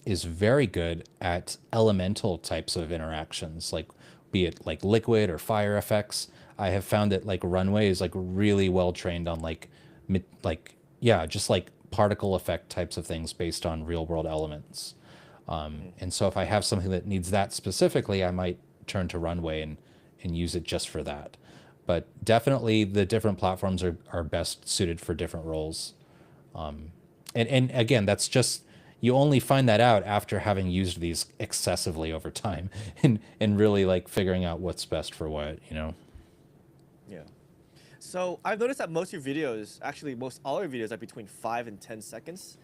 is very good at elemental types of interactions, like be it like liquid or fire effects. I have found that like Runway is like really well trained on just like particle effect types of things based on real world elements. And so if I have something that needs that specifically, I might turn to Runway and use it just for that. But definitely the different platforms are best suited for different roles. And again, that's just, you only find that out after having used these excessively over time and really like figuring out what's best for what. Yeah. So I've noticed that most of your videos, actually most all your videos, are between 5 and 10 seconds.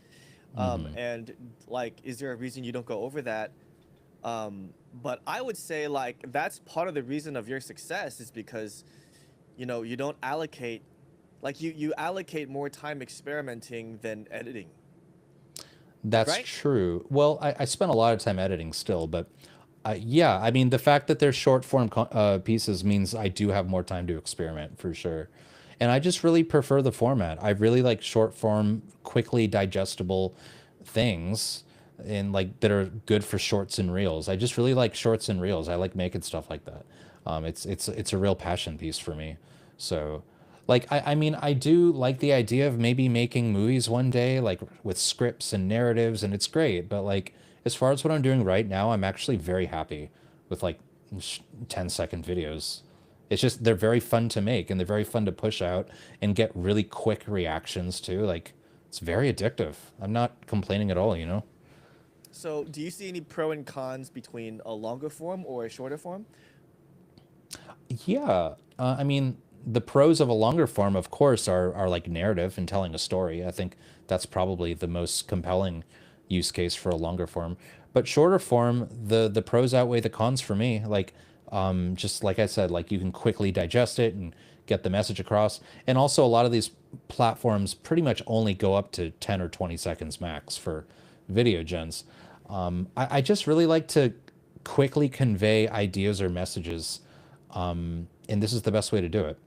And like, is there a reason you don't go over that? But I would say like that's part of the reason of your success is because, you don't allocate, like you allocate more time experimenting than editing. That's Right? true. Well, I spent a lot of time editing still, but yeah, I mean, the fact that they're short form pieces means I do have more time to experiment for sure. And I just really prefer the format. I really like short form, quickly digestible things and like that are good for shorts and reels. I just really like shorts and reels. I like making stuff like that. It's a real passion piece for me. So like, I mean, I do like the idea of maybe making movies one day, like with scripts and narratives, and it's great. But like, as far as what I'm doing right now, I'm actually very happy with like 10-second videos. It's just, they're very fun to make and they're very fun to push out and get really quick reactions too. Like, it's very addictive. I'm not complaining at all, So do you see any pro and cons between a longer form or a shorter form? Yeah. I mean, the pros of a longer form, of course, are like narrative and telling a story. I think that's probably the most compelling use case for a longer form. But shorter form, the pros outweigh the cons for me. Like, just like I said, like you can quickly digest it and get the message across. And also a lot of these platforms pretty much only go up to 10 or 20 seconds max for video gens. I just really like to quickly convey ideas or messages. And this is the best way to do it.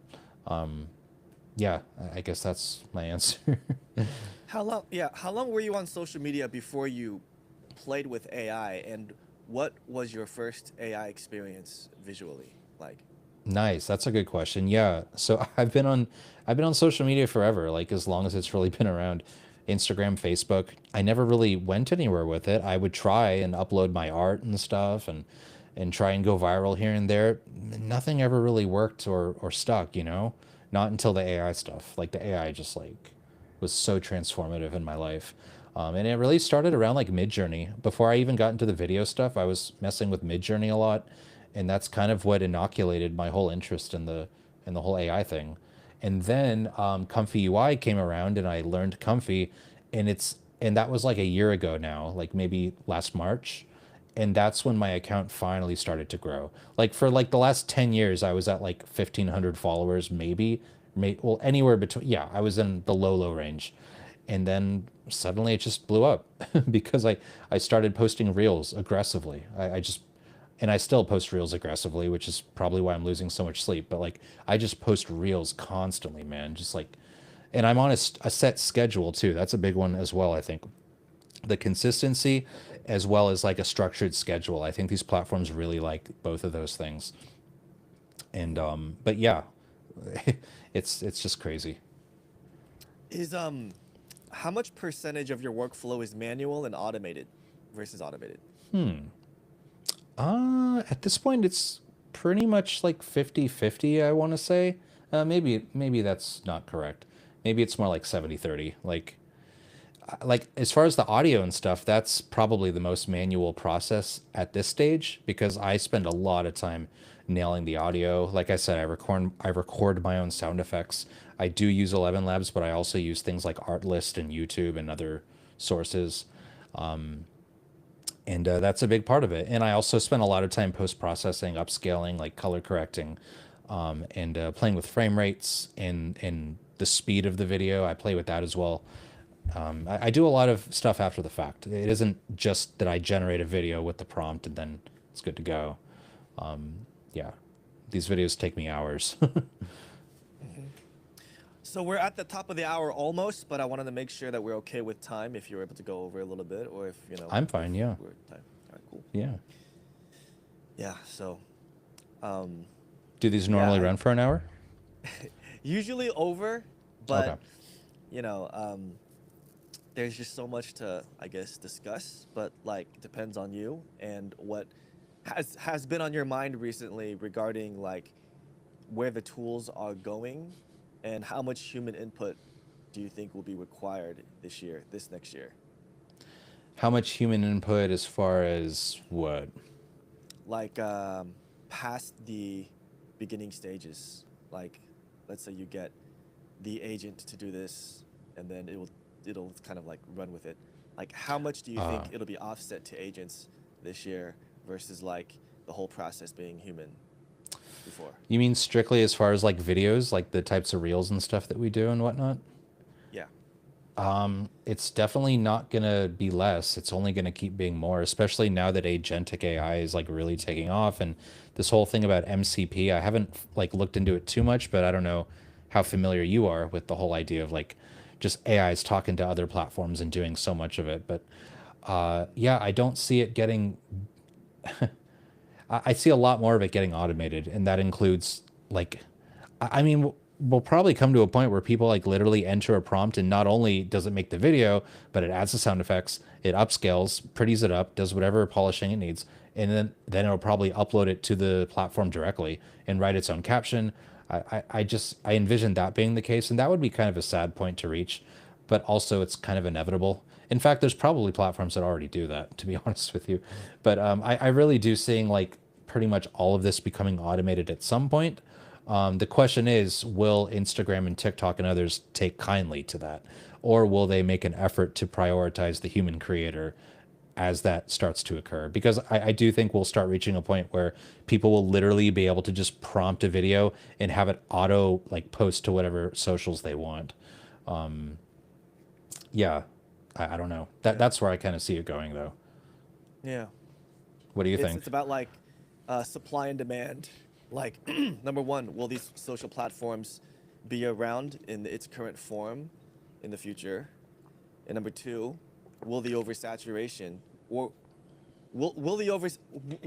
yeah, I guess that's my answer. How long? Yeah, how long were you on social media before you played with AI, and what was your first AI experience visually like? Nice. That's a good question. Yeah. So I've been on social media forever, like as long as it's really been around. Instagram, Facebook. I never really went anywhere with it. I would try and upload my art and stuff and try and go viral here and there. Nothing ever really worked or stuck, you know? Not until the AI stuff. Like the AI just like was so transformative in my life. And it really started around like Midjourney. Before I even got into the video stuff, I was messing with Midjourney a lot, and that's kind of what inoculated my whole interest in the whole AI thing. And then Comfy UI came around, and I learned Comfy, and that was like a year ago now, like maybe last March, and that's when my account finally started to grow. Like for like the last 10 years, I was at like 1,500 followers, maybe, well, anywhere between. Yeah, I was in the low range, and then suddenly it just blew up because I started posting reels aggressively. I just and I still post reels aggressively, which is probably why I'm losing so much sleep. But like, I just post reels constantly, man. Just like, and I'm on a set schedule too. That's a big one as well. I think the consistency, as well as like a structured schedule. I think these platforms really like both of those things. And but yeah, it's just crazy. Is how much percentage of your workflow is manual and automated versus automated? At this point, it's pretty much like 50-50, I want to say. Maybe that's not correct. Maybe it's more like 70-30. Like as far as the audio and stuff, that's probably the most manual process at this stage because I spend a lot of time nailing the audio. Like I said, I record my own sound effects. I do use 11 Labs, but I also use things like Artlist and YouTube and other sources. And that's a big part of it. And I also spend a lot of time post processing, upscaling, like color correcting, and playing with frame rates and the speed of the video. I play with that as well. I do a lot of stuff after the fact. It isn't just that I generate a video with the prompt and then it's good to go. Yeah, these videos take me hours. So we're at the top of the hour almost, but I wanted to make sure that we're okay with time if you're able to go over a little bit or if, you know, I'm fine. Yeah. we're at time. All right, cool. Yeah. Yeah, so Do these yeah, normally run for an hour? usually over, Okay. but you know, there's just so much to, I guess, discuss, but like depends on you and what has been on your mind recently regarding like where the tools are going and how much human input do you think will be required this next year? How much human input as far as what? Like past the beginning stages, like let's say you get the agent to do this and then it'll kind of like run with it. Like how much do you think it'll be offset to agents this year versus like the whole process being human before? You mean strictly as far as like videos, like the types of reels and stuff that we do and whatnot? Yeah. It's definitely not gonna be less. It's only gonna keep being more, especially now that agentic AI is like really taking off. And this whole thing about MCP, I haven't like looked into it too much, but I don't know how familiar you are with the whole idea of like just AIs talking to other platforms and doing so much of it. But yeah, I don't see it getting. I see a lot more of it getting automated, and that includes like, I mean, we'll probably come to a point where people like literally enter a prompt, and not only does it make the video, but it adds the sound effects, it upscales, pretties it up, does whatever polishing it needs, and then it'll probably upload it to the platform directly and write its own caption. I envision that being the case, and that would be kind of a sad point to reach, but also it's kind of inevitable. In fact, there's probably platforms that already do that, to be honest with you. But I really do seeing like pretty much all of this becoming automated at some point. The question is, will Instagram and TikTok and others take kindly to that? Or will they make an effort to prioritize the human creator as that starts to occur? Because I do think we'll start reaching a point where people will literally be able to just prompt a video and have it auto like post to whatever socials they want. Yeah, I don't know. That's where I kind of see it going, though. Yeah. What do you It's think? it's about like supply and demand. Like number one, will these social platforms be around in its current form in the future? And number two, will the oversaturation or will the over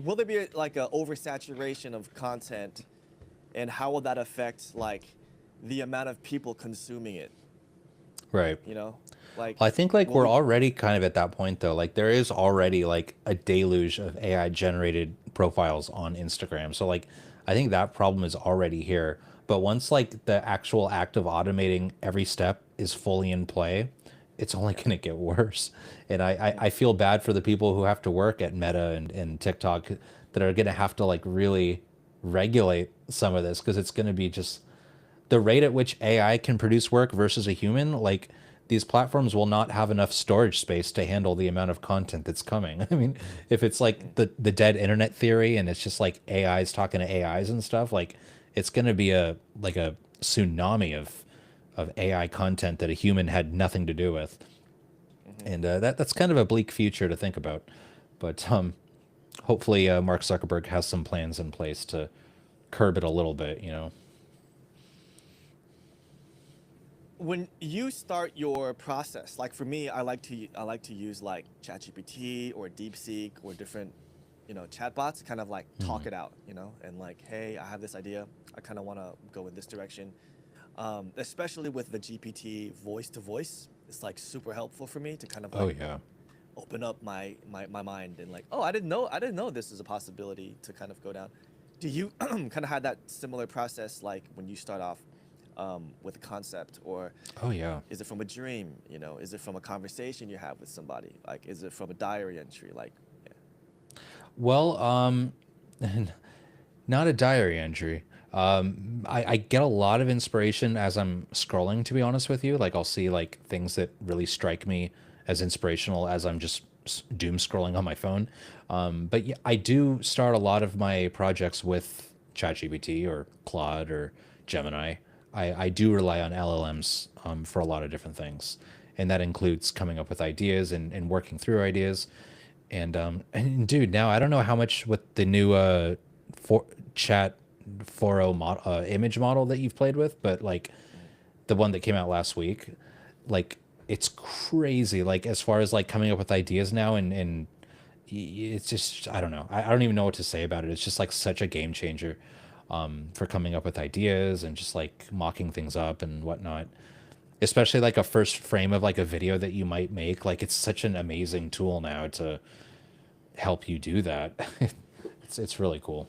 will there be like a oversaturation of content, and how will that affect like the amount of people consuming it? Right. You know, like Well, I think like will we're we? already kind of at that point though. Like there is already like a deluge of AI generated profiles on Instagram. So like I think that problem is already here. But once like the actual act of automating every step is fully in play, it's only Yeah. going to get worse. And I feel bad for the people who have to work at Meta and TikTok that are going to have to like really regulate some of this, because it's going to be just the rate at which AI can produce work versus a human, like these platforms will not have enough storage space to handle the amount of content that's coming. I mean, if it's like the dead internet theory and it's just like AIs talking to AIs and stuff, like it's going to be a like a tsunami of AI content that a human had nothing to do with. Mm-hmm. And that's kind of a bleak future to think about. But hopefully Mark Zuckerberg has some plans in place to curb it a little bit, you know. When you start your process, like for me, I like to use like ChatGPT or DeepSeek or different, chatbots to kind of like talk it out, and like, hey, I have this idea. I kind of want to go in this direction. Especially with the GPT voice to voice, it's like super helpful for me to kind of Oh like yeah. open up my mind and like, oh, I didn't know this is a possibility to kind of go down. Do you kind of have that similar process like when you start off with a concept, or Oh yeah. is it from a dream? Is it from a conversation you have with somebody? Like, is it from a diary entry? Like, yeah. Well, not a diary entry. I get a lot of inspiration as I'm scrolling, to be honest with you. Like I'll see like things that really strike me as inspirational as I'm just doom scrolling on my phone. But yeah, I do start a lot of my projects with ChatGPT or Claude or Gemini. I do rely on LLMs for a lot of different things. And that includes coming up with ideas and working through ideas. And dude, now I don't know how much with the new for chat 4.0 image model that you've played with, but like the one that came out last week, like it's crazy. Like as far as like coming up with ideas now, and it's just I don't know. I don't even know what to say about it. It's just like such a game changer for coming up with ideas and just like mocking things up and whatnot. Especially like a first frame of like a video that you might make. Like it's such an amazing tool now to help you do that. It's really cool.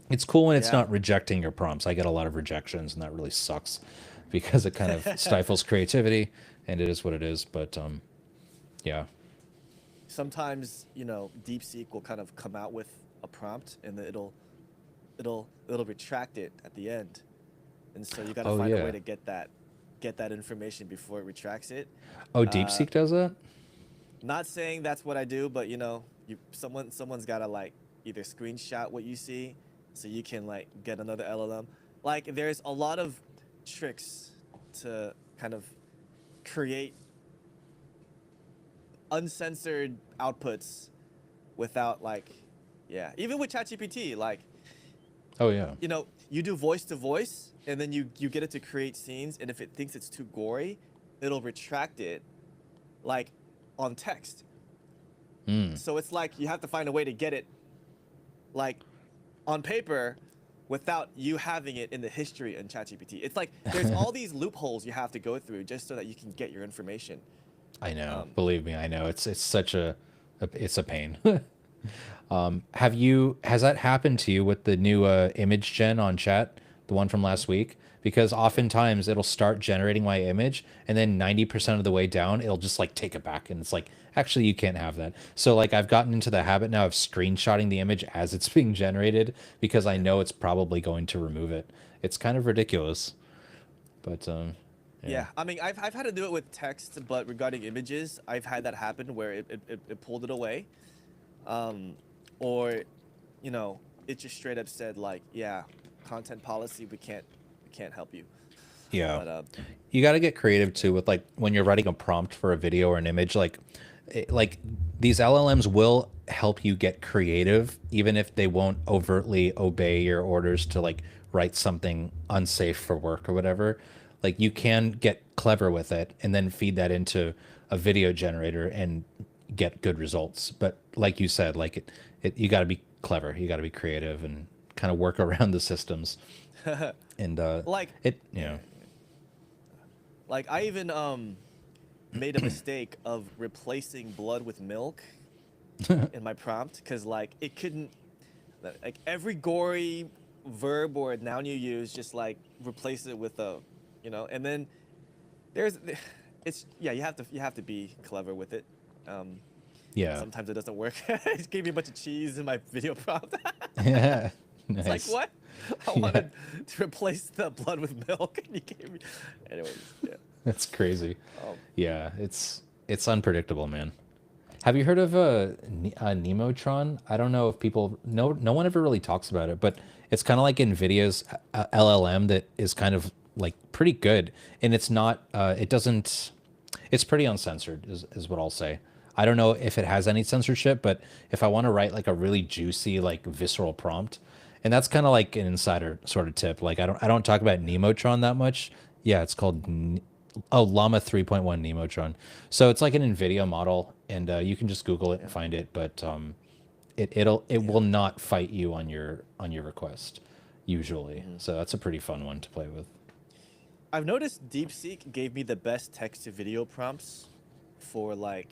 It's cool when it's Yeah. not rejecting your prompts. I get a lot of rejections, and that really sucks because it kind of stifles creativity, and it is what it is. But yeah. Sometimes, DeepSeek will kind of come out with a prompt, and then it'll retract it at the end, and so you got to Oh find a yeah. way to get that information before it retracts it. Oh, Uh, DeepSeek does that? Not saying that's what I do, but someone's got to like either screenshot what you see, so you can like get another LLM. Like there's a lot of tricks to kind of create uncensored outputs without like, yeah, even with ChatGPT, like, Oh yeah. you do voice to voice, and then you get it to create scenes, and if it thinks it's too gory, it'll retract it like on text. Mm. So it's like you have to find a way to get it like on paper without you having it in the history in ChatGPT. It's like there's all these loopholes you have to go through just so that you can get your information. I know. Um, Believe me, I know. It's such it's a pain. Has that happened to you with the new image gen on chat, the one from last week? Because oftentimes it'll start generating my image, and then 90% of the way down it'll just like take it back, and it's like, actually you can't have that. So like I've gotten into the habit now of screenshotting the image as it's being generated, because I yeah. know it's probably going to remove it. It's kind of ridiculous, but yeah. Yeah, I mean, I've had to do it with text, but regarding images, I've had that happen where it pulled it away. Or, it just straight up said like, yeah, content policy, we can't help you. Yeah. But You got to get creative too with like when you're writing a prompt for a video or an image, like like these LLMs will help you get creative even if they won't overtly obey your orders to like write something unsafe for work or whatever, like you can get clever with it and then feed that into a video generator and get good results. But like you said, like you got to be clever, you got to be creative and kind of work around the systems. And Like, it, you know, like I even made a mistake of replacing blood with milk in my prompt because like it couldn't, like every gory verb or noun you use, just like replace it with a, you know, and then there's, it's, yeah, you have to be clever with it. yeah. Sometimes it doesn't work. It just gave me a bunch of cheese in my video prompt. Yeah. It's like, Nice. what? I wanted to replace the blood with milk, and you gave me. Anyways, yeah. That's crazy. Um, Yeah, it's unpredictable, man. Have you heard of a Nemotron? I don't know if people no one ever really talks about it, but it's kind of like NVIDIA's LLM that is kind of like pretty good, and it's not it doesn't it's pretty uncensored is what I'll say. I don't know if it has any censorship, but if I want to write like a really juicy like visceral prompt, and that's kind of like an insider sort of tip. Like I don't talk about Nemotron that much. Yeah, it's called Llama 3.1 Nemotron. So it's like an NVIDIA model, and you can just Google it and find it. But it will not fight you on your request usually. So that's a pretty fun one to play with. I've noticed DeepSeek gave me the best text to video prompts for like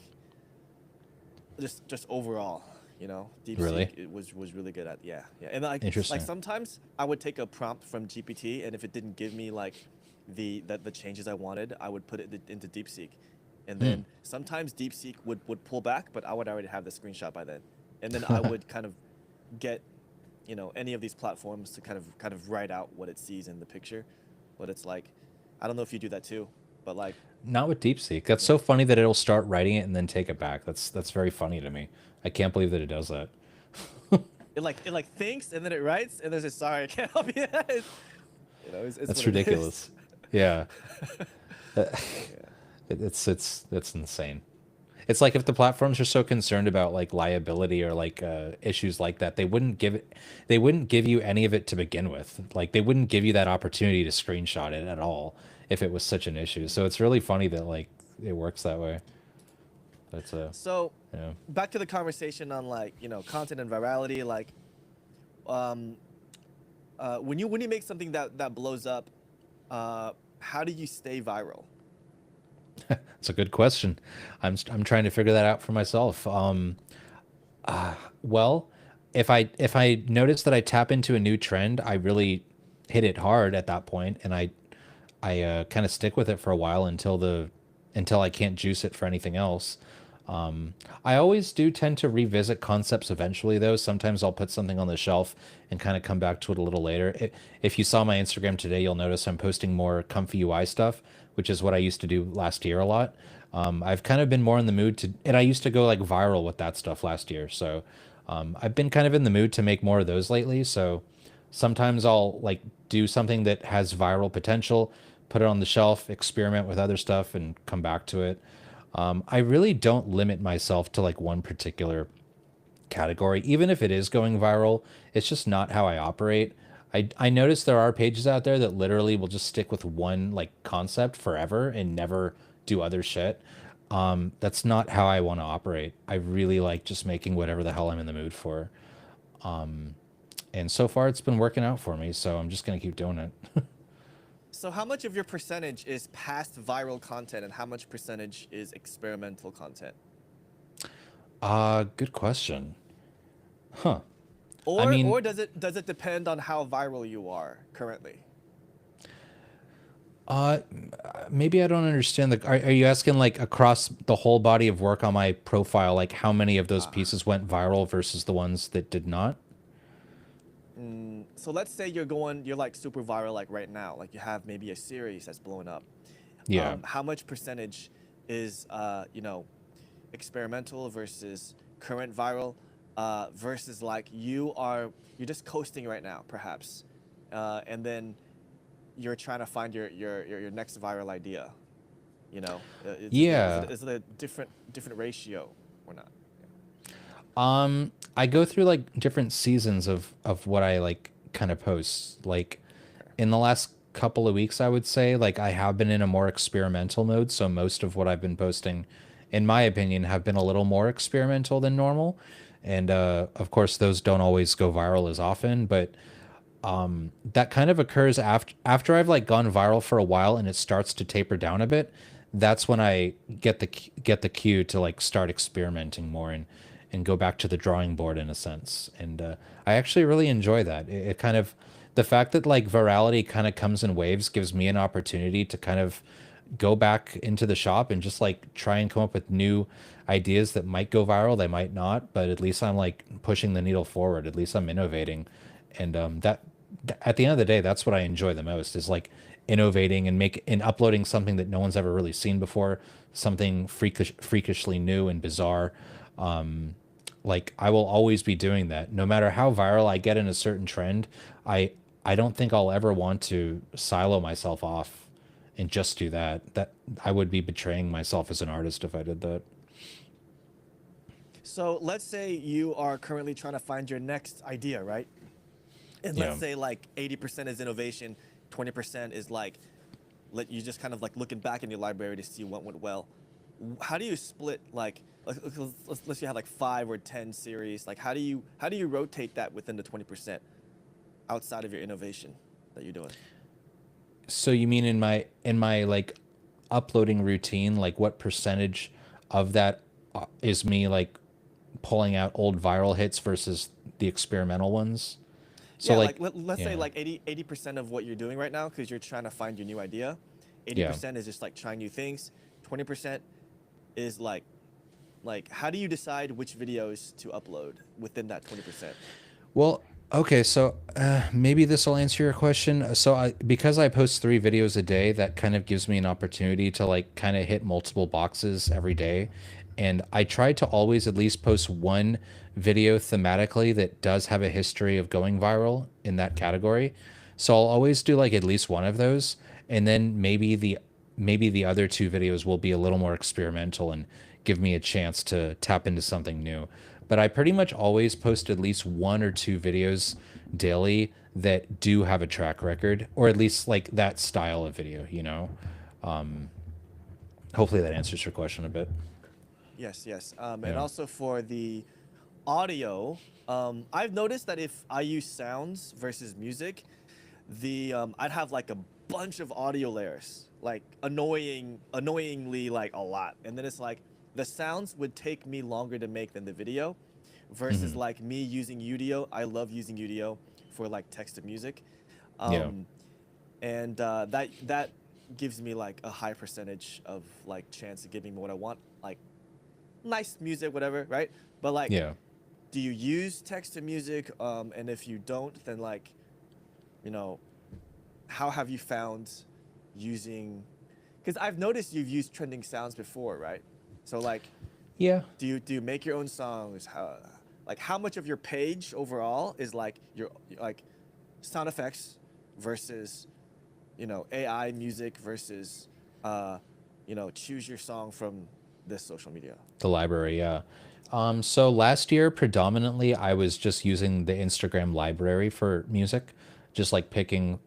just overall, you know. DeepSeek Really? it was really good at, yeah. And like Interesting. sometimes I would take a prompt from GPT, and if it didn't give me like the changes I wanted, I would put it into DeepSeek. And then sometimes DeepSeek would pull back, but I would already have the screenshot by then. And then I would kind of get, you know, any of these platforms to kind of write out what it sees in the picture. But it's like, I don't know if you do that too, but like, Not with DeepSeek. That's so funny that it'll start writing it and then take it back. That's very funny to me. I can't believe that it does that. it thinks and then it writes and then it says, sorry, I can't help you. You know, it's That's what it is. ridiculous. Yeah. It's insane. It's like if the platforms are so concerned about like liability or like issues like that, they wouldn't give you any of it to begin with. Like they wouldn't give you that opportunity to screenshot it at all if it was such an issue. So it's really funny that like it works that way. That's So yeah. back to the conversation on like, you know, content and virality, like when you make something that blows up, how do you stay viral? It's a good question. I'm trying to figure that out for myself. Well, if I notice that I tap into a new trend, I really hit it hard at that point, and I kind of stick with it for a while until I can't juice it for anything else. I always do tend to revisit concepts eventually, though. Sometimes I'll put something on the shelf and kind of come back to it a little later. If you saw my Instagram today, you'll notice I'm posting more comfy UI stuff, which is what I used to do last year a lot. I've kind of been more in the mood to, and I used to go like viral with that stuff last year. So I've been kind of in the mood to make more of those lately. So sometimes I'll like do something that has viral potential, put it on the shelf, experiment with other stuff, and come back to it. I really don't limit myself to like one particular category. Even if it is going viral, it's just not how I operate. I notice there are pages out there that literally will just stick with one like concept forever and never do other shit. That's not how I want to operate. I really like just making whatever the hell I'm in the mood for. And so far it's been working out for me, so I'm just going to keep doing it. So how much of your percentage is past viral content and how much percentage is experimental content? Good question. Huh. Or does it depend on how viral you are currently? Maybe I don't understand are you asking like across the whole body of work on my profile, like how many of those pieces went viral versus the ones that did not? So let's say you're like super viral like right now, like you have maybe a series that's blowing up. Yeah. How much percentage is you know, experimental versus current viral, versus like you're just coasting right now perhaps, and then you're trying to find your next viral idea, you know? Yeah. Is it a different ratio or not? I go through like different seasons of what I like kind of post. Like in the last couple of weeks, I would say, like I have been in a more experimental mode. So most of what I've been posting, in my opinion, have been a little more experimental than normal. And of course, those don't always go viral as often, but that kind of occurs after I've like gone viral for a while and it starts to taper down a bit. That's when I get the cue to like start experimenting more and go back to the drawing board in a sense. And I actually really enjoy that. It kind of the fact that like virality kind of comes in waves gives me an opportunity to kind of go back into the shop and just like try and come up with new ideas that might go viral, they might not, but at least I'm like pushing the needle forward. At least I'm innovating, and at the end of the day, that's what I enjoy the most is like innovating and uploading something that no one's ever really seen before, something freakishly new and bizarre. Like I will always be doing that, no matter how viral I get in a certain trend. I don't think I'll ever want to silo myself off and just do that. That I would be betraying myself as an artist if I did that. So let's say you are currently trying to find your next idea, right? And Yeah. let's say like 80% is innovation, 20% is like let you just kind of like looking back in your library to see what went well. How do you split like let's say you have like 5 or 10 series. Like how do you rotate that within the 20% outside of your innovation that you're doing? So you mean in my like uploading routine, like what percentage of that is me like pulling out old viral hits versus the experimental ones? So Yeah, like like let's say yeah. like 80% of what you're doing right now because you're trying to find your new idea. Yeah. 80% is just like trying new things. 20% is like how do you decide which videos to upload within that 20%? Well, okay, so maybe this will answer your question. So because I post 3 videos a day, that kind of gives me an opportunity to like kind of hit multiple boxes every day. And I try to always at least post one video thematically that does have a history of going viral in that category. So I'll always do like at least one of those, and then maybe the other 2 videos will be a little more experimental and give me a chance to tap into something new. But I pretty much always post at least 1 or 2 videos daily that do have a track record, or at least like that style of video, you know? Hopefully that answers your question a bit. Yes, yes. And Yeah. also for the audio, I've noticed that if I use sounds versus music, I'd have like a bunch of audio layers, like annoyingly like a lot, and then it's like the sounds would take me longer to make than the video, versus Hmm. like me using Udio. I love using Udio for like text to music, Yeah. um, and that gives me like a high percentage of like chance of giving me what I want, like nice music, whatever, right? But like, Yeah. do you use text to music? And if you don't, then like, you know, how have you found using? Because I've noticed you've used trending sounds before, right? So like, Yeah. do you make your own songs? How much of your page overall is like your like sound effects versus, AI music versus, choose your song from this social media. The library, yeah. So last year, predominantly, I was just using the Instagram library for music, just like picking.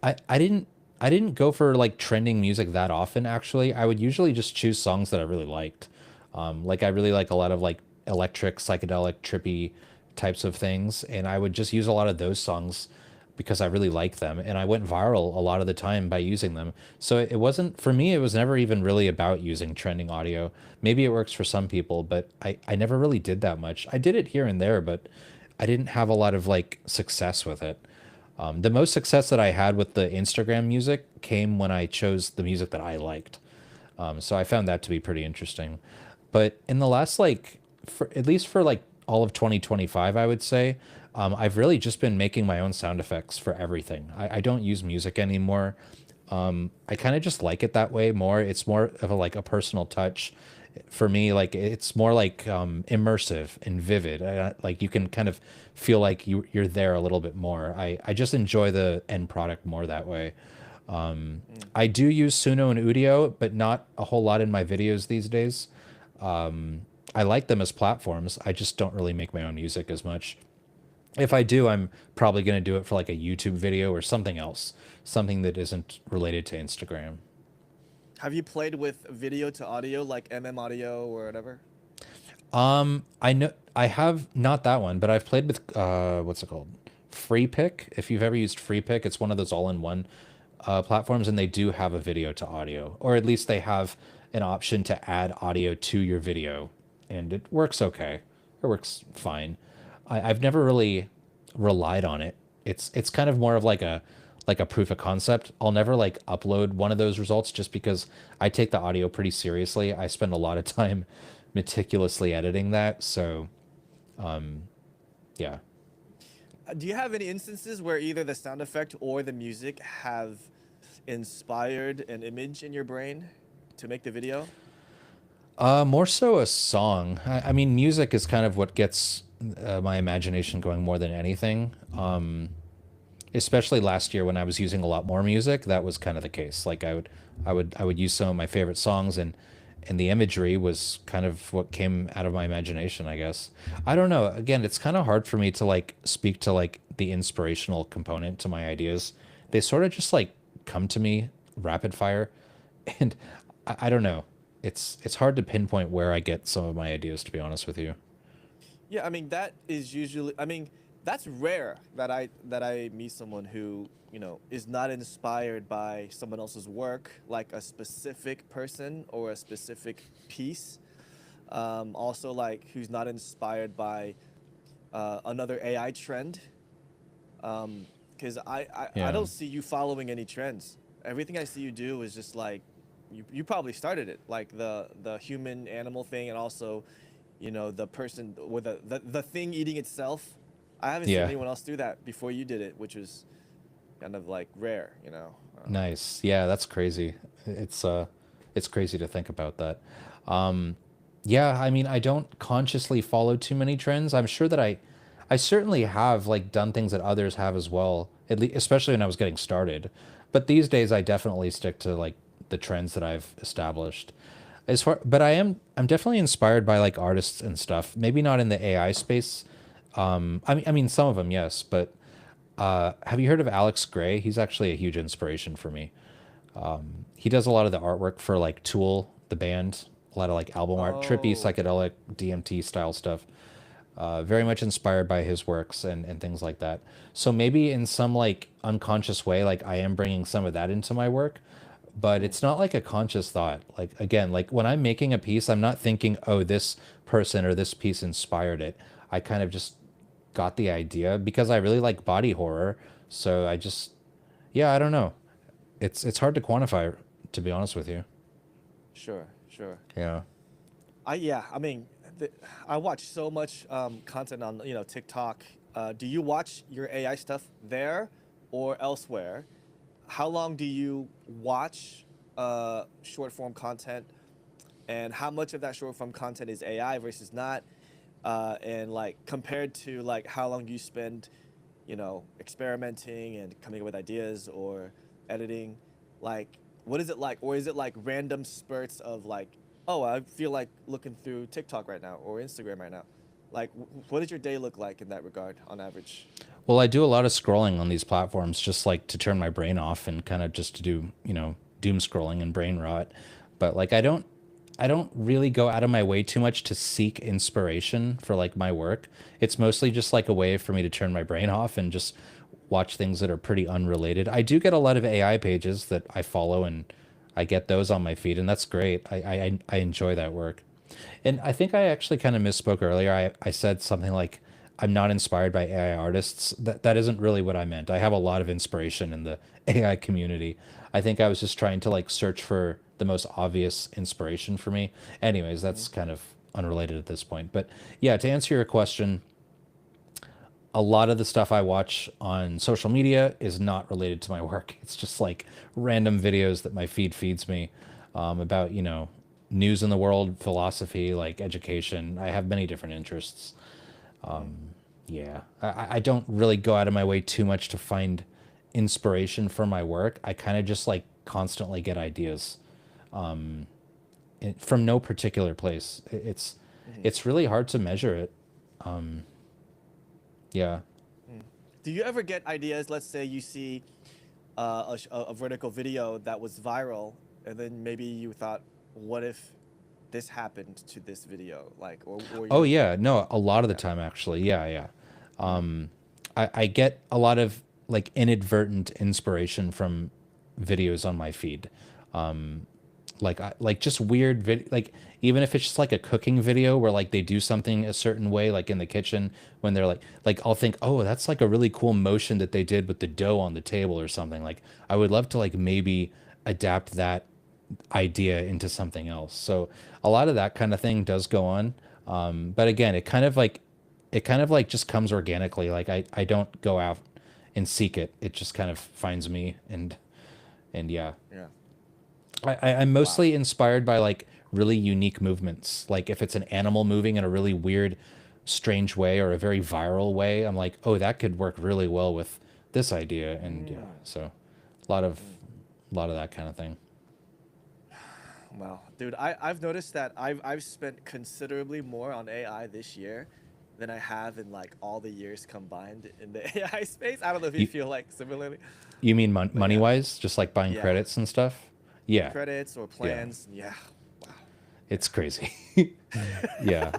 I didn't go for like trending music that often. Actually, I would usually just choose songs that I really liked. Like I really like a lot of like electric, psychedelic, trippy types of things, and I would just use a lot of those songs because I really like them, and I went viral a lot of the time by using them. So it wasn't for me. It was never even really about using trending audio. Maybe it works for some people, but I never really did that much. I did it here and there, but I didn't have a lot of like success with it. The most success that I had with the Instagram music came when I chose the music that I liked. So I found that to be pretty interesting. But in the last like, for at least for like all of 2025, I would say, I've really just been making my own sound effects for everything. I don't use music anymore. I kind of just like it that way more. It's more of a like a personal touch for me. Like it's more like immersive and vivid. Like you can kind of feel like you're there a little bit more. I just enjoy the end product more that way. Mm. I do use Suno and Udio, but not a whole lot in my videos these days. I like them as platforms. I just don't really make my own music as much. If I do, I'm probably going to do it for like a YouTube video or something else, something that isn't related to Instagram. Have you played with video to audio like Audio or whatever? I know I have not that one, but I've played with what's it called? Free Pick. If you've ever used Free Pick, it's one of those all-in-one platforms, and they do have a video to audio, or at least they have an option to add audio to your video, and it works okay. It works fine. I've never really relied on it. It's kind of more of like a proof of concept. I'll never like upload one of those results just because I take the audio pretty seriously. I spend a lot of time meticulously editing that. So, yeah. Do you have any instances where either the sound effect or the music have inspired an image in your brain to make the video? More so a song. I mean, music is kind of what gets my imagination going more than anything. Especially last year when I was using a lot more music, that was kind of the case. Like I would use some of my favorite songs, and the imagery was kind of what came out of my imagination, I guess. I don't know. Again, it's kind of hard for me to like speak to like the inspirational component to my ideas. They sort of just like come to me rapid fire, and I don't know. It's hard to pinpoint where I get some of my ideas, to be honest with you. Yeah, I mean that is usually. I mean that's rare that I meet someone who is not inspired by someone else's work, like a specific person or a specific piece. Also, like who's not inspired by another AI trend. Because I Yeah. don't see you following any trends. Everything I see you do is just like you probably started it, like the human animal thing, and also the person with the thing eating itself. I haven't seen Yeah. anyone else do that before you did it, which was kind of like rare. Nice. Yeah, that's crazy. It's crazy to think about that. Yeah, I mean, I don't consciously follow too many trends. I'm sure that I certainly have like done things that others have as well, at least especially when I was getting started. But these days I definitely stick to like the trends that I've established. But I'm definitely inspired by like artists and stuff. Maybe not in the AI space. I mean some of them, yes, but have you heard of Alex Gray? He's actually a huge inspiration for me. He does a lot of the artwork for like Tool, the band, a lot of like album art, trippy, Oh, psychedelic, DMT style stuff. Very much inspired by his works and things like that. So maybe in some like unconscious way, like I am bringing some of that into my work, but mm, it's not like a conscious thought. Like again, like when I'm making a piece, I'm not thinking, oh, this person or this piece inspired it. I kind of just got the idea because I really like body horror. So I just, yeah, I don't know. It's hard to quantify, to be honest with you. sure, sure. Yeah. Yeah, I mean, I watch so much content on TikTok. Do you watch your AI stuff there or elsewhere? How long do you watch short form content, and how much of that short form content is AI versus not? And like compared to like how long do you spend, experimenting and coming up with ideas or editing? Like, what is it like, or is it like random spurts of like, oh, I feel like looking through TikTok right now or Instagram right now? Like, what does your day look like in that regard on average? Well, I do a lot of scrolling on these platforms just like to turn my brain off and kind of just to do, doom scrolling and brain rot. But like I don't really go out of my way too much to seek inspiration for like my work. It's mostly just like a way for me to turn my brain off and just watch things that are pretty unrelated. I do get a lot of AI pages that I follow and I get those on my feed and that's great. I enjoy that work. And I think I actually kind of misspoke earlier. I said something like I'm not inspired by AI artists. That isn't really what I meant. I have a lot of inspiration in the AI community. I think I was just trying to like search for the most obvious inspiration for me. Anyways, Hmm. that's kind of unrelated at this point. But yeah, to answer your question, a lot of the stuff I watch on social media is not related to my work. It's just like random videos that my feed feeds me about, news in the world, philosophy, like education. I have many different interests. Hmm. Yeah, I don't really go out of my way too much to find inspiration for my work. I kind of just like constantly get ideas from no particular place. Hmm. It's really hard to measure it. Yeah. Do you ever get ideas? Let's say you see a vertical video that was viral, and then maybe you thought, what if this happened to this video? Like, or Oh you, yeah, no, a lot of the yeah. time actually. Yeah, yeah. Mm. Um, I get a lot of like inadvertent inspiration from videos on my feed. Um, like just weird like even if it's just like a cooking video where like they do something a certain way like in the kitchen when they're like I'll think, oh, that's like a really cool motion that they did with the dough on the table or something. Like I would love to like maybe adapt that idea into something else. So a lot of that kind of thing does go on. But again, it kind of like just comes organically. Like I don't go out and seek it. It just kind of finds me and yeah. Yeah. I'm Wow. mostly inspired by like really unique movements. Like if it's an animal moving in a really weird, strange way or a very viral way, I'm like, oh, that could work really well with this idea. And yeah, Mm. so a lot of Mm. a lot of that kind of thing. Wow, dude, I've noticed that I've spent considerably more on AI this year than I have in like all the years combined in the AI space. I don't know if you You feel like similarly, you mean but money yeah, wise, just like buying yeah, credits and stuff? Yeah, credits or yeah, plans. Yeah, wow, it's crazy. Yeah,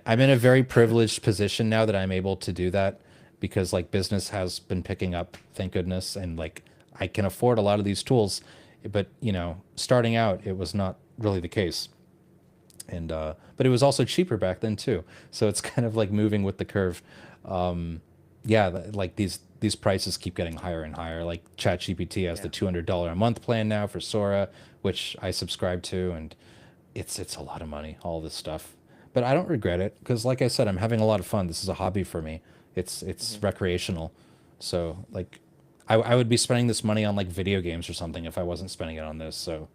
I'm in a very privileged position now that I'm able to do that because like business has been picking up, thank goodness, and like I can afford a lot of these tools, but starting out it was not really the case, and but it was also cheaper back then too. So it's kind of like moving with the curve. Yeah, like these prices keep getting higher and higher. Like ChatGPT has the yeah, $200 a month plan now for Sora, which I subscribe to, and it's a lot of money, all this stuff. But I don't regret it because, like I said, I'm having a lot of fun. This is a hobby for me. It's hmm recreational. So like, I would be spending this money on like video games or something if I wasn't spending it on this. So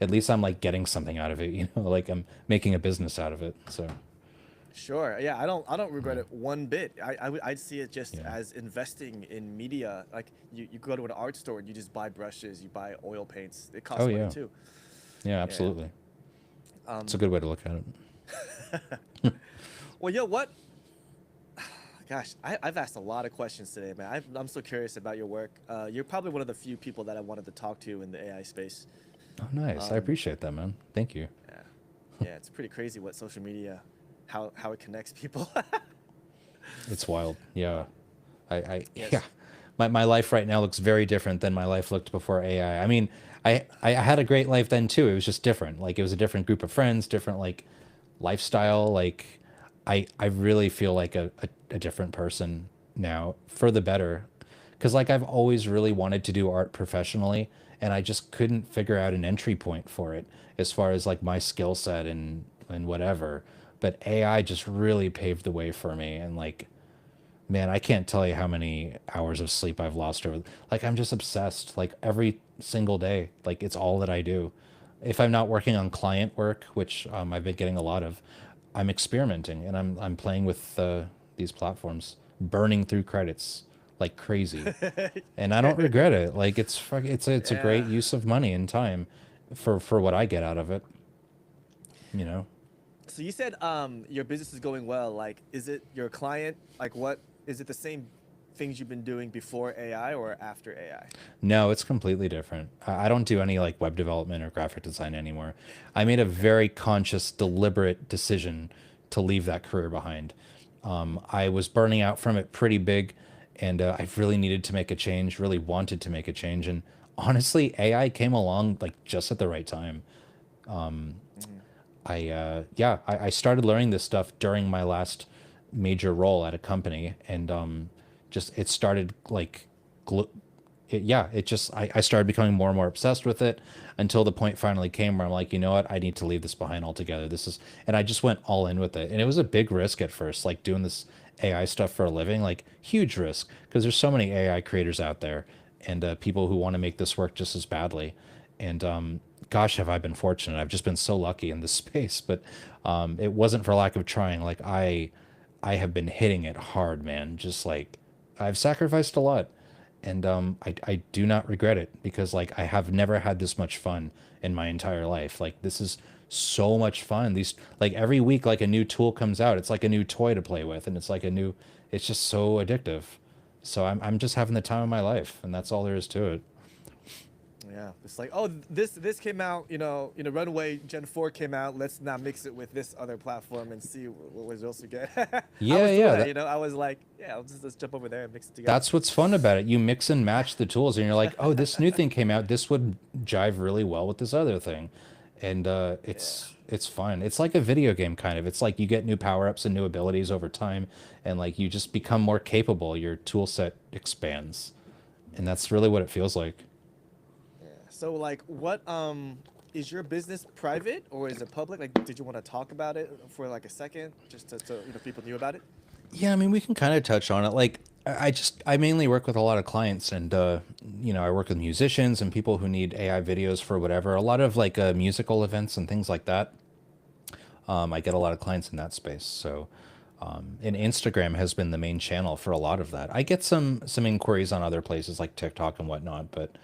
at least I'm like getting something out of it. Like I'm making a business out of it. So sure, yeah. I don't regret it one bit. I'd see it just yeah, as investing in media. Like you go to an art store and you just buy brushes, you buy oil paints. It oh costs money yeah, too. yeah, Yeah. absolutely. It's a Um. good way to look at it. Well, yo, what Gosh, I've asked a lot of questions today, man. I'm so curious about your work. You're probably one of the few people that I wanted to talk to in the AI space. Oh, nice. I Um, appreciate that, man. Thank you. yeah, yeah, it's pretty crazy what social media, how it connects people. It's wild. Yeah. Yeah. Yes. My life right now looks very different than my life looked before AI. I mean, I had a great life then too. It was just different. Like it was a different group of friends, different like lifestyle. Like I really feel like a different person now for the better. Cause like I've always really wanted to do art professionally and I just couldn't figure out an entry point for it as far as like my skill set and whatever. But AI just really paved the way for me and like man, I can't tell you how many hours of sleep I've lost over. Like I'm just obsessed. Like every single day, like it's all that I do. If I'm not working on client work, which I've been getting a lot of, I'm experimenting and I'm playing with these platforms, burning through credits like crazy, and I don't regret it. Like it's a great Yeah. use of money and time for what I get out of it. You know. So you said your business is going well. Like, is it your client? Like, what is it? The same things you've been doing before AI or after AI? No, it's completely different. I don't do any like web development or graphic design anymore. I made a Okay. very conscious, deliberate decision to leave that career behind. I was burning out from it pretty big, and I really needed to make a change, really wanted to make a change. And honestly, AI came along like just at the right time. Hmm. I started learning this stuff during my last major role at a company, and just it started like gl- it just I started becoming more and more obsessed with it until the point finally came where I'm like, you know what, I need to leave this behind altogether. This is and I just went all in with it. And it was a big risk at first, like doing this AI stuff for a living, like huge risk because there's so many AI creators out there and people who want to make this work just as badly. And gosh, have I been fortunate. I've just been so lucky in this space, but it wasn't for lack of trying. Like I have been hitting it hard, man. Just like I've sacrificed a lot and I do not regret it because like I have never had this much fun in my entire life. Like this is so much fun. These like every week like a new tool comes out. It's like a new toy to play with, and it's like a new. It's just so addictive. So I'm just having the time of my life, and that's all there is to it. Yeah, it's like, oh, this came out, Runaway Gen 4 came out. Let's now mix it with this other platform and see what results we get. I Yeah, was doing yeah. that, I was like, yeah, let's jump over there and mix it together. That's what's fun about it. You mix and match the tools, and you're like, oh, this new thing came out. This would jive really well with this other thing, and Yeah. it's fun. It's like a video game kind of. It's like you get new power ups and new abilities over time, and like you just become more capable. Your tool set expands, and that's really what it feels like. Yeah. So like, what is your business private or is it public? Like, did you want to talk about it for like a second, just so people knew about it? Yeah, I mean, we can kind of touch on it. Like, I mainly work with a lot of clients, and I work with musicians and people who need AI videos for whatever. A lot of like musical events and things like that. I get a lot of clients in that space. So, and Instagram has been the main channel for a lot of that. I get some inquiries on other places like TikTok and whatnot, but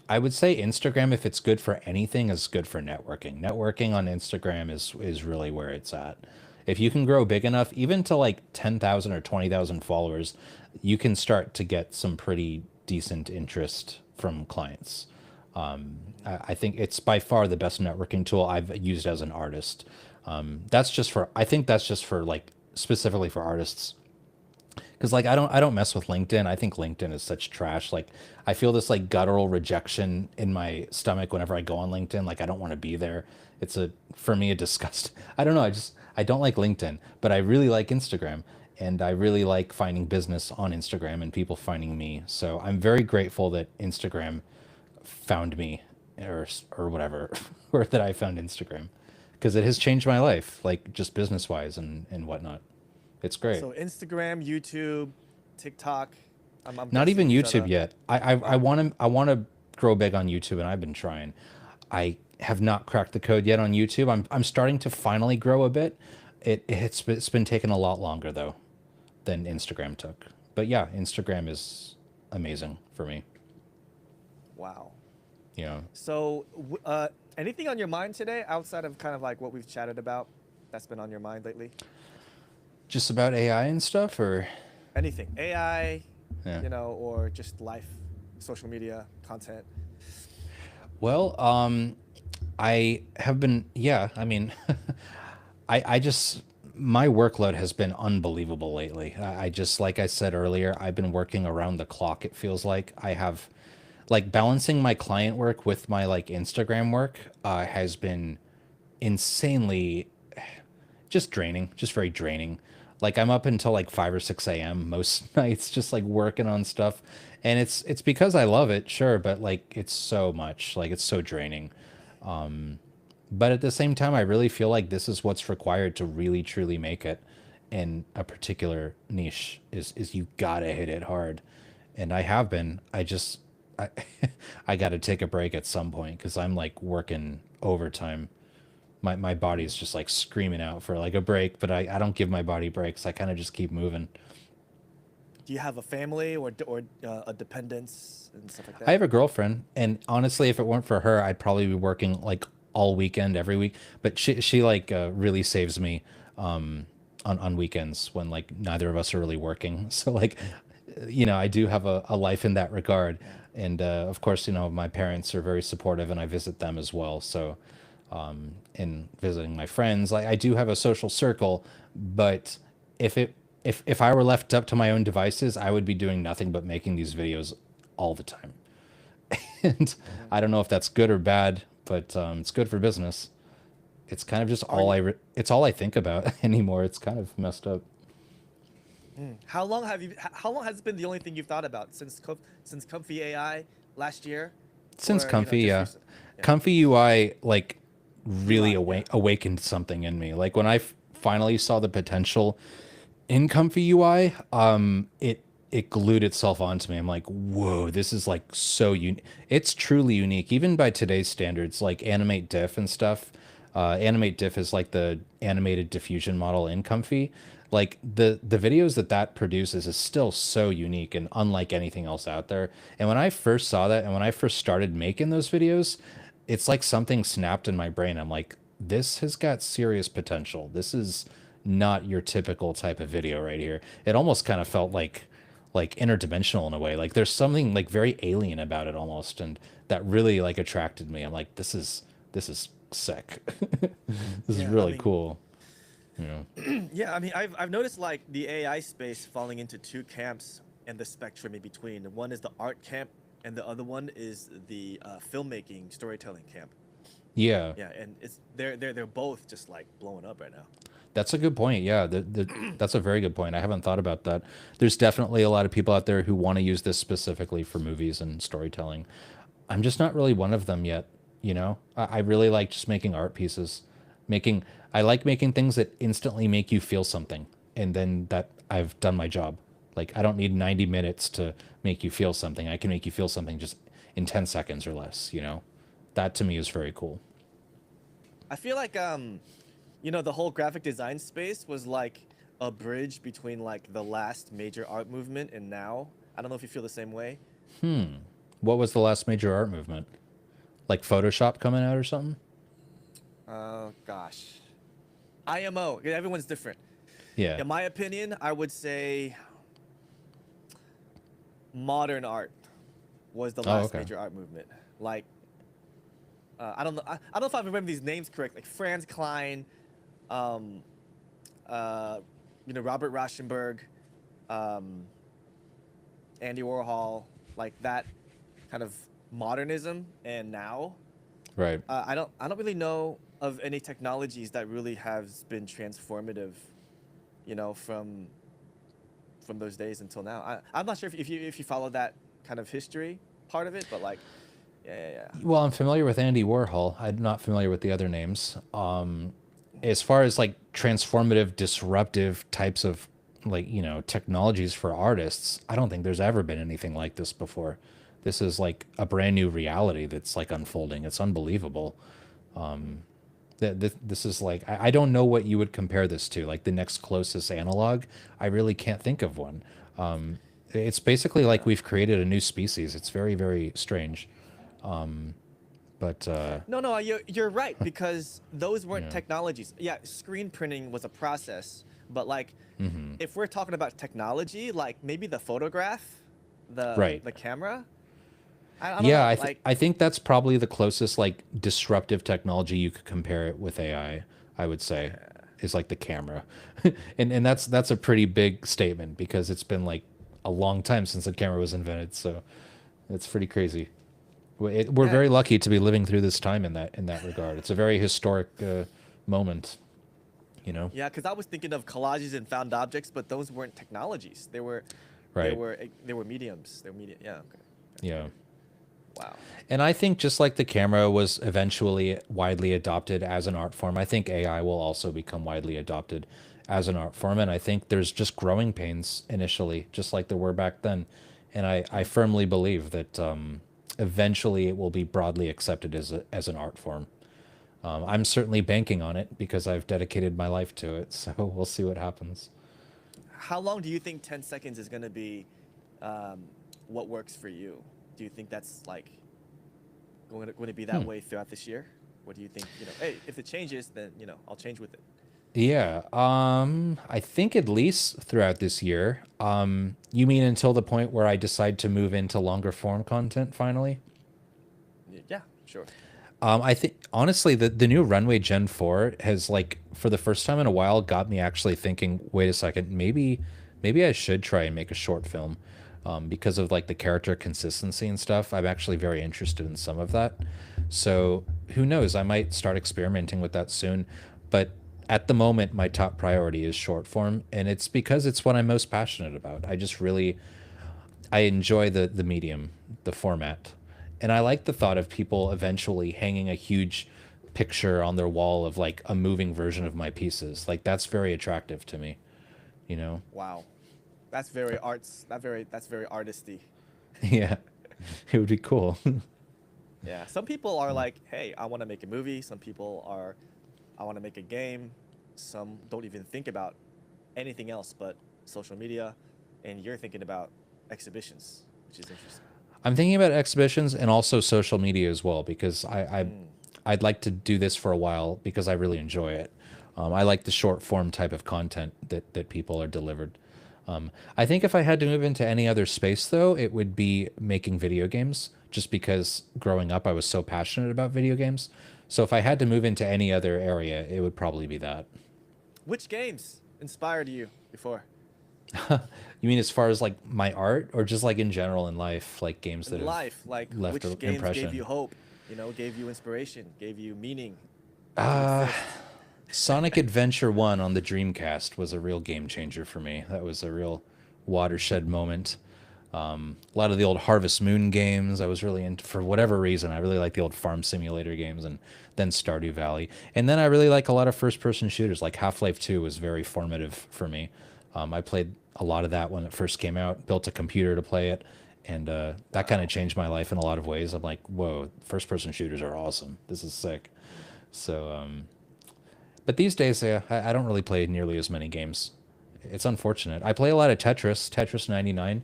I would say Instagram, if it's good for anything, is good for networking. Networking on Instagram is really where it's at. If you can grow big enough, even to like 10,000 or 20,000 followers, you can start to get some pretty decent interest from clients. I think it's by far the best networking tool I've used as an artist. I think that's just for like specifically for artists. Because like I don't mess with LinkedIn. I think LinkedIn is such trash. Like I feel this like guttural rejection in my stomach whenever I go on LinkedIn. Like I don't want to be there. It's for me a disgust. I don't know. I don't like LinkedIn, but I really like Instagram, and I really like finding business on Instagram and people finding me. So I'm very grateful that Instagram found me, or whatever, or that I found Instagram, because it has changed my life, like just business wise and whatnot. It's great. So Instagram, YouTube, TikTok. I'm Not guessing even these are YouTube the. yet. I Wow. want to grow big on YouTube, and I've been trying. I have not cracked the code yet on YouTube. I'm starting to finally grow a bit. It's been taking a lot longer though than Instagram took. But yeah, Instagram is amazing for me. Wow. You know, So, anything on your mind today outside of kind of like what we've chatted about that's been on your mind lately? just about AI and stuff, or Anything, AI, yeah. or just life, social media, content. Well, I have been, yeah, I mean, I just, my workload has been unbelievable lately. I just, like I said earlier, I've been working around the clock. It feels like I have, like, balancing my client work with my, like, Instagram work, has been insanely just draining, just very draining. Like I'm up until like 5 or 6 a.m. most nights, just like working on stuff. And it's because I love it, sure, but like it's so much, like it's so draining. But at the same time, I really feel like this is what's required to really truly make it in a particular niche is you gotta hit it hard. And I have been. I I gotta take a break at some point because I'm like working overtime. My body's just like screaming out for like a break, but I don't give my body breaks. I kind of just keep moving. Do you have a family or a dependence and stuff like I that? have a girlfriend, and honestly, if it weren't for her, I'd probably be working like all weekend, every week. But she like really saves me on weekends when like neither of us are really working. So like, I do have a life in that regard. Yeah. And of course, my parents are very supportive, and I visit them as well. So in visiting my friends, like I do have a social circle, but if I were left up to my own devices, I would be doing nothing but making these videos all the time. And Hmm. I don't know if that's good or bad, but it's good for business. It's kind of just Are you? it's all I think about anymore. It's kind of messed up. How long has it been the only thing you've thought about since Comfy AI last year, Since or Comfy, just yeah. recent? Yeah. Comfy UI like really UI. Yeah. awakened something in me. Like when I finally saw the potential in Comfy UI, it glued itself onto me. I'm like, whoa, this is like so unique. It's truly unique, even by today's standards, like Animate Diff and stuff. Animate Diff is like the animated diffusion model in Comfy. Like the videos that produces is still so unique and unlike anything else out there. And when I first saw that, and when I first started making those videos, it's like something snapped in my brain. I'm like, this has got serious potential. This is not your typical type of video right here. It almost kind of felt like interdimensional in a way. Like there's something like very alien about it almost, and that really like attracted me. I'm like, this is sick. This is Yeah, I really mean, cool. You know. yeah, I mean, I've noticed like the AI space falling into two camps and the spectrum in between. One is the art camp, and the other one is the filmmaking storytelling camp. Yeah, Yeah, and they're both just like blowing up right now. that's a good point. Yeah, that's a very good point. I haven't thought about that. There's definitely a lot of people out there who want to use this specifically for movies and storytelling. I'm just not really one of them yet. You know, I really like just making art pieces, making. I like making things that instantly make you feel something, and then that I've done my job. Like I don't need 90 minutes to make you feel something. I can make you feel something just in 10 seconds or less. You know, that to me is very cool. I feel like you know, the whole graphic design space was like a bridge between like the last major art movement and now. I don't know if you feel the same way. What was the last major art movement? Like Photoshop coming out or something? Oh gosh, IMO. Yeah, everyone's different. Yeah. In my opinion, I would say modern art was the Oh, last okay. major art movement. Like I don't know. I don't know if I remember these names correct. Like Franz Klein, um, you know, Robert Rauschenberg, um, Andy Warhol, like that kind of modernism. And now, Right. I don't really know of any technologies that really has been transformative, you know, from those days until now. I'm not sure if you follow that kind of history part of it, but like, yeah. Well, I'm familiar with Andy Warhol. I'm not familiar with the other names. As far as like transformative, disruptive types of like, you know, technologies for artists, I don't think there's ever been anything like this before. This is like a brand new reality that's like unfolding. It's unbelievable. This is like, I don't know what you would compare this to. Like the next closest analog, I really can't think of one. It's basically like we've created a new species. It's very, very strange. But No, you're right because those weren't yeah. technologies. Yeah, screen printing was a process, but like, Hmm. if we're talking about technology, like maybe the photograph, Right. the camera. I don't Yeah, know. Like, I think that's probably the closest like disruptive technology you could compare it with I would say, is like the camera. And that's a pretty big statement because it's been like a long time since the camera was invented, so it's pretty crazy. We're yeah, very lucky to be living through this time in that regard. It's a very historic moment, you know. yeah. Because I was thinking of collages and found objects, but those weren't technologies. Right. They were mediums. They were media. Yeah. Okay. Yeah. Wow. And I think just like the camera was eventually widely adopted as an art form, I think AI will also become widely adopted as an art form. And I think there's just growing pains initially, just like there were back then. And I firmly believe that eventually it will be broadly accepted as an art form. I'm certainly banking on it because I've dedicated my life to it. So we'll see what happens. How long do you think 10 seconds is going to be what works for you? Do you think that's like going to be that way throughout this year? What do you think? You know, hey, if it changes, then you know I'll change with it. Yeah, I think at least throughout this year. You mean until the point where I decide to move into longer form content finally? Yeah, sure. I think honestly the new Runway Gen 4 has like for the first time in a while got me actually thinking, wait a second, maybe I should try and make a short film. Because of like the character consistency and stuff. I'm actually very interested in some of that. So who knows? I might start experimenting with that soon. But at the moment, my top priority is short form, and it's because it's what I'm most passionate about. I enjoy the medium, the format, and I like the thought of people eventually hanging a huge picture on their wall of like a moving version of my pieces. Like that's very attractive to me, you know? Wow, that's very arts. That's very artisty. Yeah, it would be cool. Yeah, some people are like, hey, I want to make a movie. Some people are, I want to make a game. Some don't even think about anything else but social media, and you're thinking about exhibitions, which is interesting. I'm thinking about exhibitions and also social media as well because I'd like to do this for a while because I really enjoy it. I like the short form type of content that people are delivered. I think if I had to move into any other space, though, it would be making video games, just because growing up I was so passionate about video games. So if I had to move into any other area, it would probably be that. Which games inspired you before? You mean as far as like my art, or just like in general in life, like games that In have life, like left which an games gave impression? you hope, gave you inspiration, gave you meaning to Uh, exist? Sonic Adventure 1 on the Dreamcast was a real game changer for me. That was a real watershed moment. A lot of the old Harvest Moon games I was really into for whatever reason. I really like the old Farm Simulator games, and then Stardew Valley. And then I really like a lot of first person shooters, like Half-Life 2 was very formative for me. I played a lot of that when it first came out, built a computer to play it, and that kind of Wow. changed my life in a lot of ways. I'm like, whoa, first person shooters are awesome. This is sick. So, but these days, yeah, I don't really play nearly as many games. It's unfortunate. I play a lot of Tetris 99.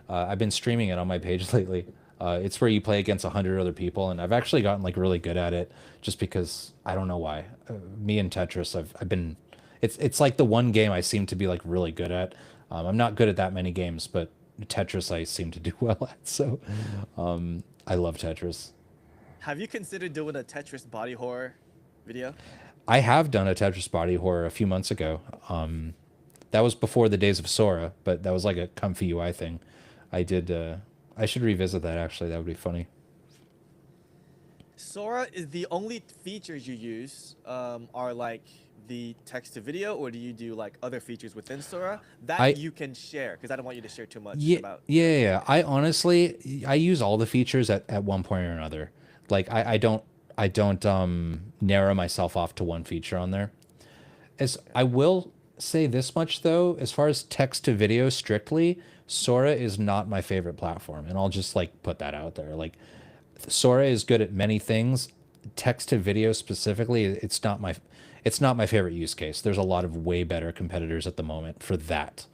I've been streaming it on my page lately. It's where you play against 100 other people, and I've actually gotten like really good at it, just because I don't know why. Me and Tetris, I've been. It's like the one game I seem to be like really good at. I'm not good at that many games, but Tetris I seem to do well at. So I love Tetris. Have you considered doing a Tetris body horror video? I have done a Tetris body horror a few months ago. That was before the days of Sora, but that was like a comfy UI thing. I did. I should revisit that actually. That would be funny. Sora is the only features you use are like the text to video, or do you do like other features within Sora that I you can share? Because I don't want you to share too much Yeah, about. yeah. I honestly, I use all the features at one point or another. Like I don't narrow myself off to one feature on there. As Okay. I will say this much though, as far as text to video strictly, Sora is not my favorite platform, and I'll just like put that out there. Like Sora is good at many things. Text to video specifically, it's not my favorite use case. There's a lot of way better competitors at the moment for that.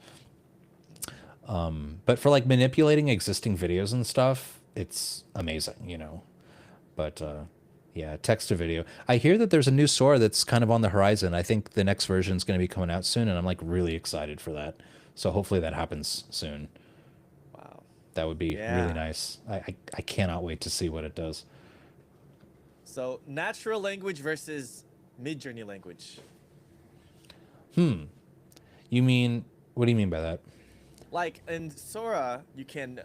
But for like manipulating existing videos and stuff, it's amazing. But yeah, text to video. I hear that there's a new Sora that's kind of on the horizon. I think the next version is going to be coming out soon, and I'm like really excited for that. So hopefully that happens soon. Wow. That would be really Yeah. nice. I cannot wait to see what it does. So natural language versus mid-journey language. You mean, what do you mean by that? Like in Sora, you can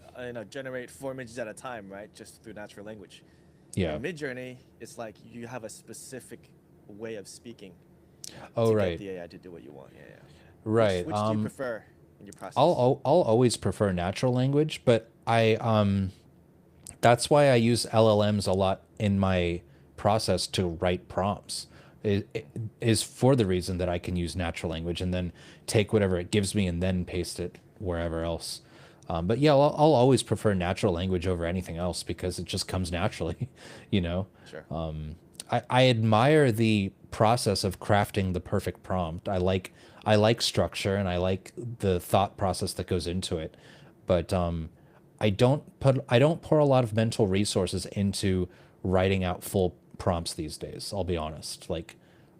generate 4 images at a time, right? Just through natural language. Yeah. In Midjourney, it's like you have a specific way of speaking Oh, to get right. the AI to do what you want. Yeah, yeah. Right. Which do you prefer in your I'll, process? I'll always prefer natural language, but that's why I use LLMs a lot in my process to write prompts. It is for the reason that I can use natural language and then take whatever it gives me and then paste it wherever else. But yeah, I'll always prefer natural language over anything else because it just comes naturally, you know. Sure. I admire the process of crafting the perfect prompt. I like structure and I like the thought process that goes into it, but I don't pour a lot of mental resources into writing out full prompts these days. I'll be honest. Like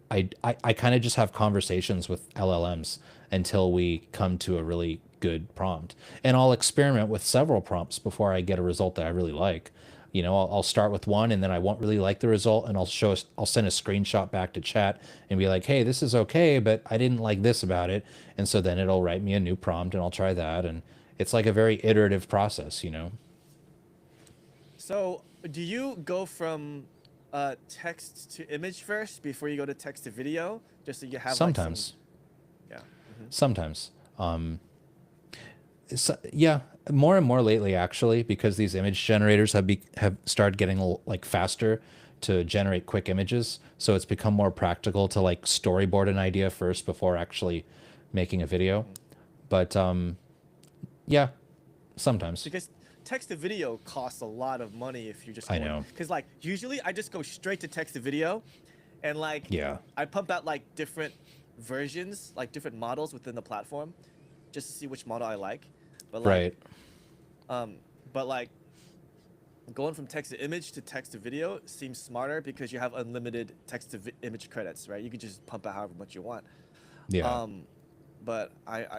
I kind of just have conversations with LLMs until we come to a really good prompt. And I'll experiment with several prompts before I get a result that I really like. I'll start with one and then I won't really like the result, and I'll send a screenshot back to chat and be like, "Hey, this is okay, but I didn't like this about it." And so then it'll write me a new prompt and I'll try that, and it's like a very iterative process. So, do you go from text to image first before you go to text to video, just so you have like some? Sometimes. Yeah. Sometimes. Yeah, more and more lately actually, because these image generators have started getting like faster to generate quick images, so it's become more practical to like storyboard an idea first before actually making a video. Mhm. But yeah, sometimes. Because text to video costs a lot of money if you're just I going. know. Because like usually I just go straight to text to video, and like Yeah. I pump out like different versions, like different models within the platform, just to see which model I like. But like, Right. um, but like going from text to image to text to video seems smarter because you have unlimited text to image credits, right? You could just pump out however much you want. Yeah. Um, But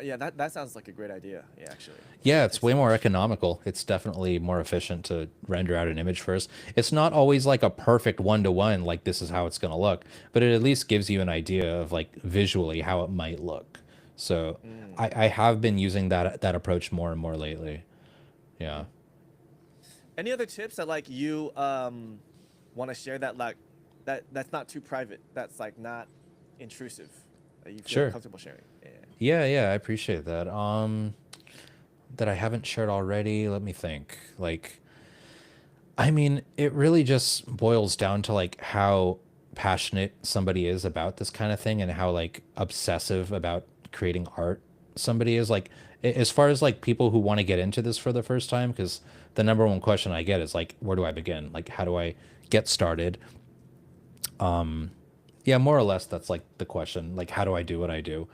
yeah, that sounds like a great idea. Yeah, actually. Yeah, it's Thanks way so more much. economical. It's definitely more efficient to render out an image first. It's not always like a perfect one-to-one, like this is how it's going to look, but it at least gives you an idea of like visually how it might look. So Mm, I have been using that approach more and more lately. Yeah. mhm. Any other tips that like you want to share that like that's not too private, that's like not intrusive, that you feel Sure. comfortable sharing? Yeah. Yeah, yeah, I appreciate that. That I haven't shared already. Let me think. Like, I mean, it really just boils down to like how passionate somebody is about this kind of thing and how like obsessive about creating art somebody is. Like, as far as like people who want to get into this for the first time, because the number one question I get is like, where do I begin? Like, how do I get started? Yeah, more or less, that's like the question. Like, how do I do what I do?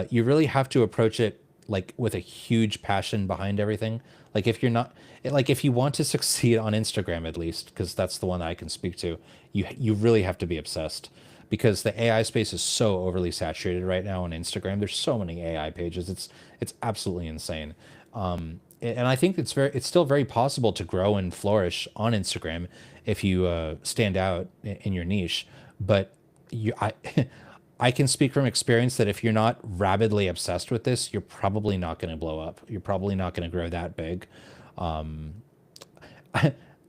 You really have to approach it like with a huge passion behind everything. Like, if you're not, like, if you want to succeed on Instagram, at least, because that's the one I can speak to, you really have to be obsessed because the AI space is so overly saturated right now on Instagram. There's so many AI pages. It's absolutely insane. And I think it's still very possible to grow and flourish on Instagram if you stand out in your niche. But I I can speak from experience that if you're not rabidly obsessed with this, you're probably not going to blow up. You're probably not going to grow that big.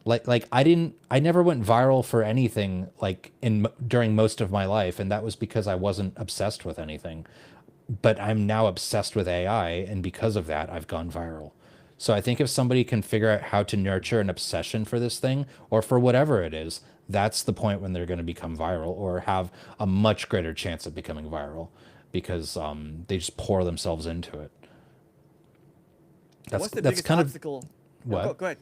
Like I never went viral for anything like during most of my life, and that was because I wasn't obsessed with anything. But I'm now obsessed with AI, and because of that, I've gone viral. So I think if somebody can figure out how to nurture an obsession for this thing or for whatever it is, that's the point when they're going to become viral or have a much greater chance of becoming viral because they just pour themselves into it. And That's what's the that's biggest kind of obstacle? No, what. go ahead.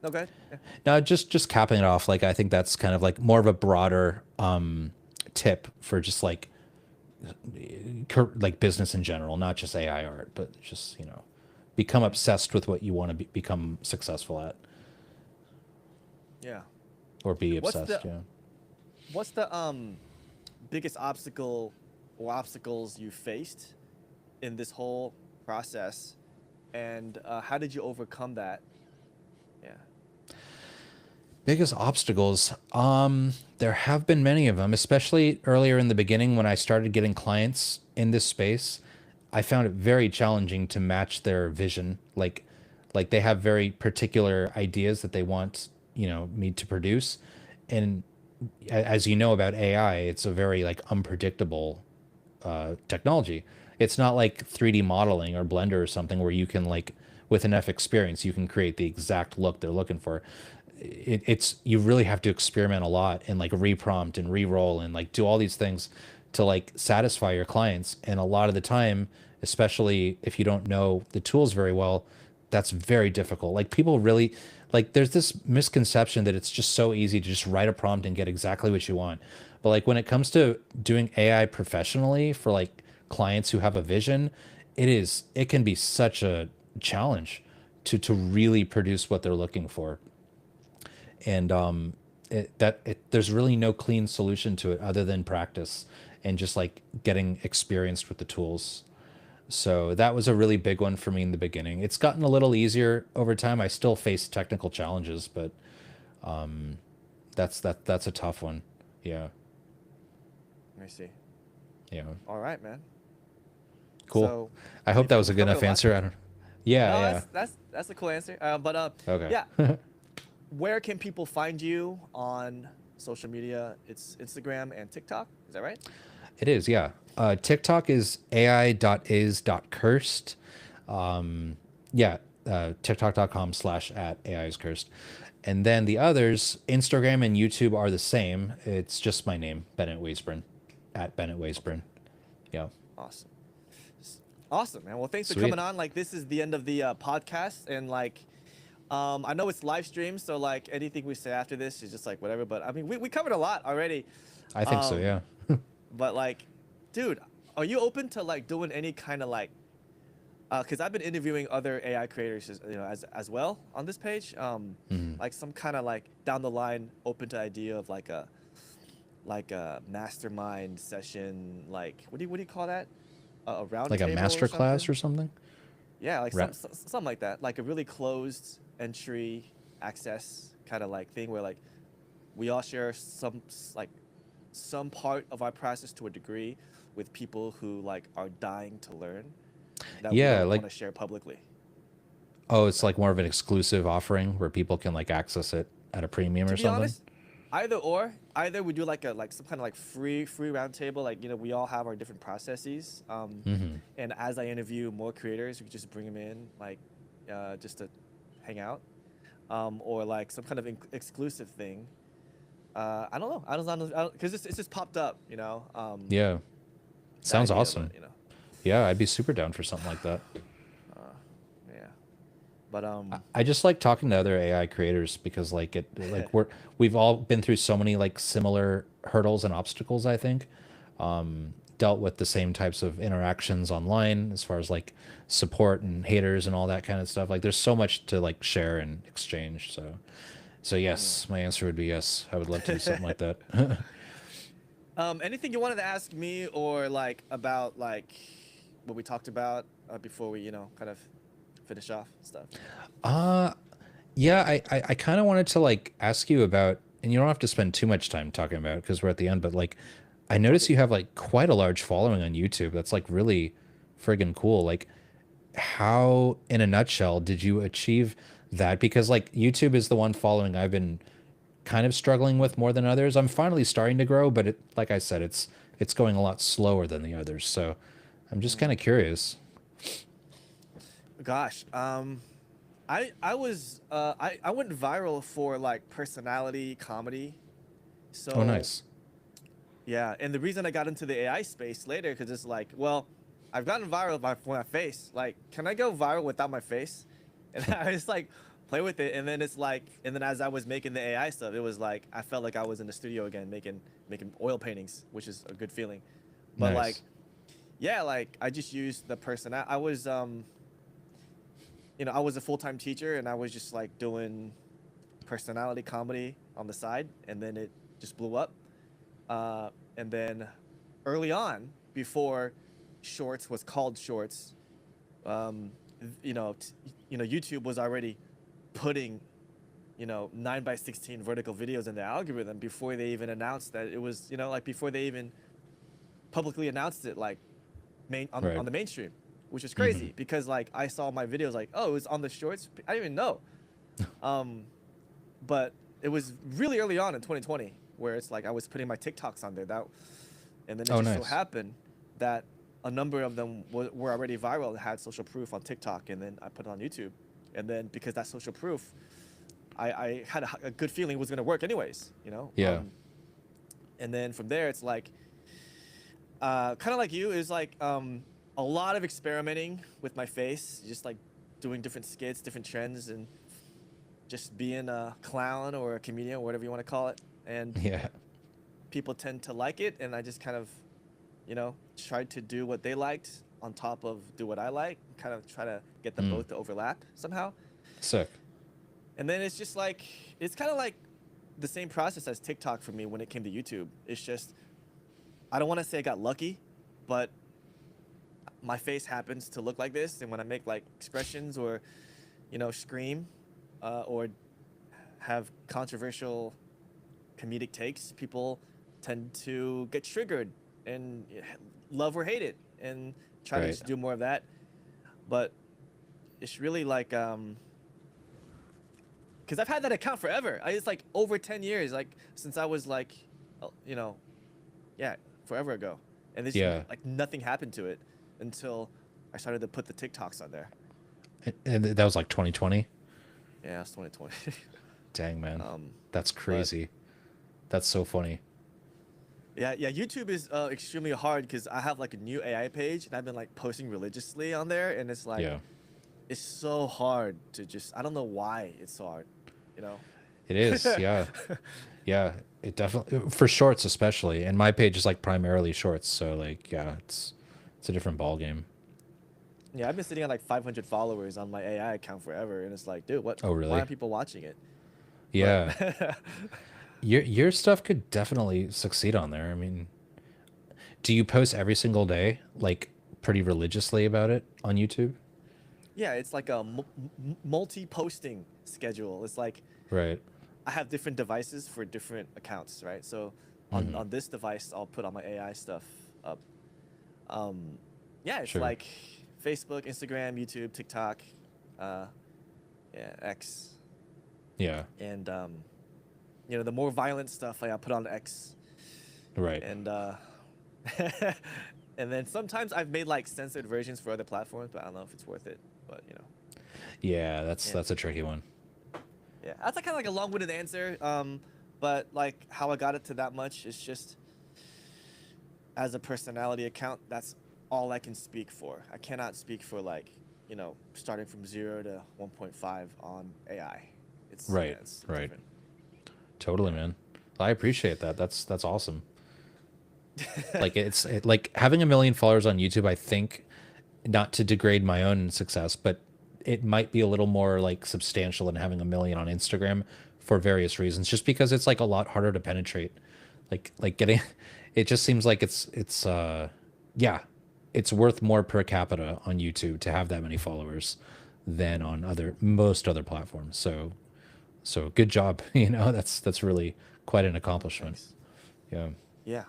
No, go ahead. Yeah. Now, just capping it off, like I think that's kind of like more of a broader tip for just like business in general, not just AI art, but just become Mhm. obsessed with what you want to become successful at Yeah. or be What's obsessed. the Yeah. what's the biggest obstacle or obstacles you faced in this whole process, and how did you overcome that? Yeah. Biggest obstacles. There have been many of them, especially earlier in the beginning when I started getting clients in this space. I found it very challenging to match their vision. Like they have very particular ideas that they want, me to produce. And as you know about AI, it's a very like unpredictable technology. It's not like 3D modeling or Blender or something where you can like with enough experience you can create the exact look they're looking for. It's you really have to experiment a lot and like reprompt and re-roll and like do all these things to like satisfy your clients. And a lot of the time, especially if you don't know the tools very well, that's very difficult. Like people really like there's this misconception that it's just so easy to just write a prompt and get exactly what you want. But like when it comes to doing AI professionally for like clients who have a vision, it can be such a challenge to really produce what they're looking for. And there's really no clean solution to it other than practice and just like getting experienced with the tools. So that was a really big one for me in the beginning. It's gotten a little easier over time. I still face technical challenges, but that's a tough one. Yeah. I see. Yeah. All right, man. Cool. So I hope that was a we've good covered a enough lot. answer. I don't. Yeah, No, yeah. that's a cool answer. But Okay. yeah, where can people find you on social media? It's Instagram and TikTok. Is that right? It is, yeah. TikTok is ai.is.cursed. Yeah, tiktok.com/@AIscursed. And then the others, Instagram and YouTube are the same. It's just my name, Bennett Waisbren, at Bennett Waisbren. Yeah. Awesome. Awesome, man. Well, thanks for Sweet. coming on. Like, this is the end of the podcast, and like, I know it's live stream, so like anything we say after this is just like whatever. But I mean, we covered a lot already. I think so, Um, yeah. but like, dude, are you open to like doing any kind of like? Because I've been interviewing other AI creators, as well on this page. Mhm. Like some kind of like down the line, open to idea of like a mastermind session. Like, what do you call that? a round Like a table or master class something. or something? Yeah, like Ra- something like that, like a really closed entry access kind of like thing where like we all share like some part of our process to a degree with people who like are dying to learn that we yeah, don't like, want to share publicly. oh, it's Right. like more of an exclusive offering where people can like access it at a premium To or be something. honest, either we do like a like some kind of like free round table, like we all have our different processes, Mm-hmm. and as I interview more creators, we just bring them in like just to hang out, or like some kind of exclusive thing. I don't know. I don't know because it's just popped up, Yeah, the sounds idea, but awesome. Yeah, I'd be super down for something like that. uh, yeah. But I just like talking to other AI creators because we've all been through so many like similar hurdles and obstacles, I think. Dealt with the same types of interactions online as far as like support and haters and all that kind of stuff. Like there's so much to like share and exchange. So yes, my answer would be yes. I would love to do something like that. anything you wanted to ask me or like about like what we talked about before we kind of finish off stuff? Uh yeah, I kind of wanted to like ask you about, and you don't have to spend too much time talking about it because we're at the end, but like I All noticed good. you have like quite a large following on YouTube. That's like really friggin' cool. Like how, in a nutshell, did you achieve that? Because like YouTube is the one following I've been kind of struggling with more than others. I'm finally starting to grow, but like I said, it's going a lot slower than the others. So I'm just kind Mm. of curious. Gosh, I went viral for like personality comedy. Oh, So nice. yeah, and the reason I got into the AI space later because it's like, well, I've gotten viral for my face. Like, can I go viral without my face? And I just like play with it, and then it's like, and then as I was making the AI stuff, it was like I felt like I was in the studio again, making oil paintings, which is a good feeling. But like, Nice. yeah, like I just used the person. I was I was a full-time teacher, and I was just like doing personality comedy on the side, and then it just blew up. And then early on, before Shorts was called Shorts, um, YouTube was already putting 9 by 16 vertical videos in the algorithm before they even announced that it was like before they even publicly announced it like on Right. the mainstream, which is Hmm. crazy because like I saw my videos like, oh, it was on the Shorts. I didn't even know. Um, but it was really early on in 2020 where it's like I was putting my TikToks on there. And then it Oh, just so nice. happened that a number of them were already viral and had social proof on TikTok, and then I put it on YouTube. And then because that social proof, I had a good feeling it was gonna work anyways. Yeah. And then from there, it's like kind of like you is like a lot of experimenting with my face, just like doing different skits, different trends, and just being a clown or a comedian, or whatever you want to call it. And Yeah. people tend to like it, and I just kind of, tried to do what they liked on top of do what I like, kind of try to get them Mm. both to overlap somehow. Sick. And then it's just like it's kind of like the same process as TikTok for me when it came to YouTube. It's just I don't want to say I got lucky, but my face happens to look like this, and when I make like expressions or scream or have controversial comedic takes, people tend to get triggered and love or hate it and try to Right. just do more of that. But it's really like because I've had that account forever. It's like over 10 years, like since I was like, you know, yeah, forever ago. And this Yeah. like nothing happened to it until I started to put the TikToks on there. And that was like 2020. Yeah, it's 2020. Dang, man. um, That's but crazy. That's so funny. yeah, YouTube is extremely hard because I have like a new AI page and I've been like posting religiously on there, and it's like Yeah. it's so hard to just I don't know why it's so hard, you know. It is. Yeah. Yeah. It definitely, for shorts especially. And my page is like primarily shorts, so like yeah, it's a different ball game. Yeah, I've been sitting on like 500 followers on my AI account forever, and it's like, dude, what? Oh, Why really? aren't people watching it? But Yeah. Your stuff could definitely succeed on there. I mean, do you post every single day? Like pretty religiously about it on YouTube. Yeah, it's like a multi-posting schedule. It's like Right. I have different devices for different accounts, right? So on this device, I'll put all my AI stuff up. Yeah, it's Sure. like Facebook, Instagram, YouTube, TikTok, yeah, X, Yeah. and you know, the more violent stuff I put on X, Right. and and then sometimes I've made like censored versions for other platforms, but I don't know if it's worth it. But you know, Yeah, that's yeah. that's a tricky one. Yeah, that's like kind of like a long-winded answer. But like how I got it to that much is just as a personality account. That's all I can speak for. I cannot speak for like, you know, starting from 0 to 1.5 on AI. It's Right. yeah, it's Right. different. Totally, man. I appreciate that. That's awesome. Like like having 1 million followers on YouTube, I think, not to degrade my own success, but it might be a little more like substantial than having 1 million on Instagram for various reasons, just because it's like a lot harder to penetrate. Like getting it just seems like yeah, it's worth more per capita on YouTube to have that many followers than on most other platforms. So good job. You know, that's really quite an accomplishment. Thanks. Yeah. Yeah.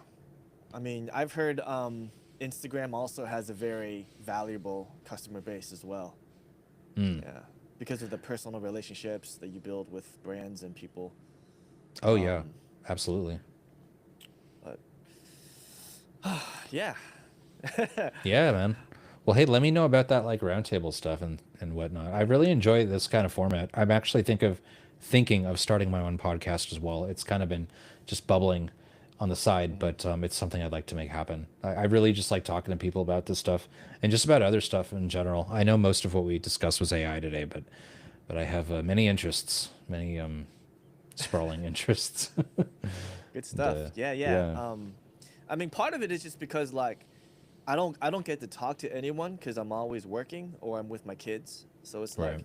I mean, I've heard Instagram also has a very valuable customer base as well. Yeah. Because of the personal relationships that you build with brands and people. Oh yeah, absolutely. But yeah. Yeah, man. Well, hey, let me know about that like roundtable stuff and whatnot. I really enjoy this kind of format. I'm actually thinking of starting my own podcast as well. It's kind of been just bubbling on the side, but it's something I'd like to make happen. I really just like talking to people about this stuff and just about other stuff in general. I know most of what we discussed was AI today, but I have many interests, many sprawling interests. Good stuff. And, Yeah, yeah. I mean, part of it is just because like I don't get to talk to anyone because I'm always working or I'm with my kids. So it's like,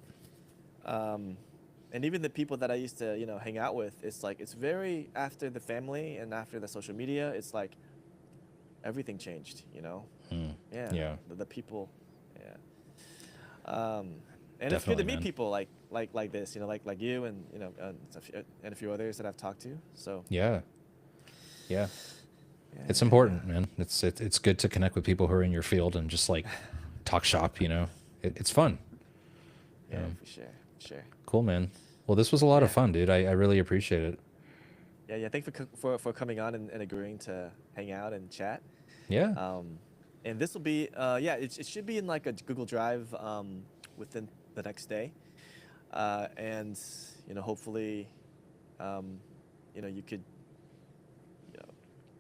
and even the people that I used to, you know, hang out with, it's like it's very after the family and after the social media, it's like everything changed, you know. Yeah. Yeah. The people. Yeah. And Definitely, it's good to meet man. people like this, you know, like you and you know and a few others that I've talked to. So Yeah. yeah, It's important, man. It's good to connect with people who are in your field and just like talk shop, you know. It's fun. yeah, for sure, for sure. Cool, man. Well, this was a lot of fun, dude. I really appreciate it. Yeah, yeah. Thanks for coming on and agreeing to hang out and chat. Yeah. And this will be yeah, it should be in like a Google Drive within the next day, and you know hopefully, you know you could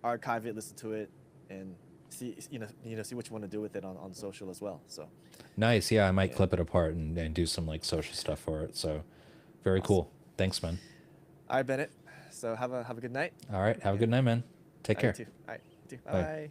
archive it, listen to it, and see see what you want to do with it on social as well. So Nice. Yeah, I might clip it apart and do some like social stuff for it. So very cool. Thanks, man. All right, Bennett. So have a good night. All right. Have a good night, man. Take All right, care. you too. All right, you too. Bye. Bye.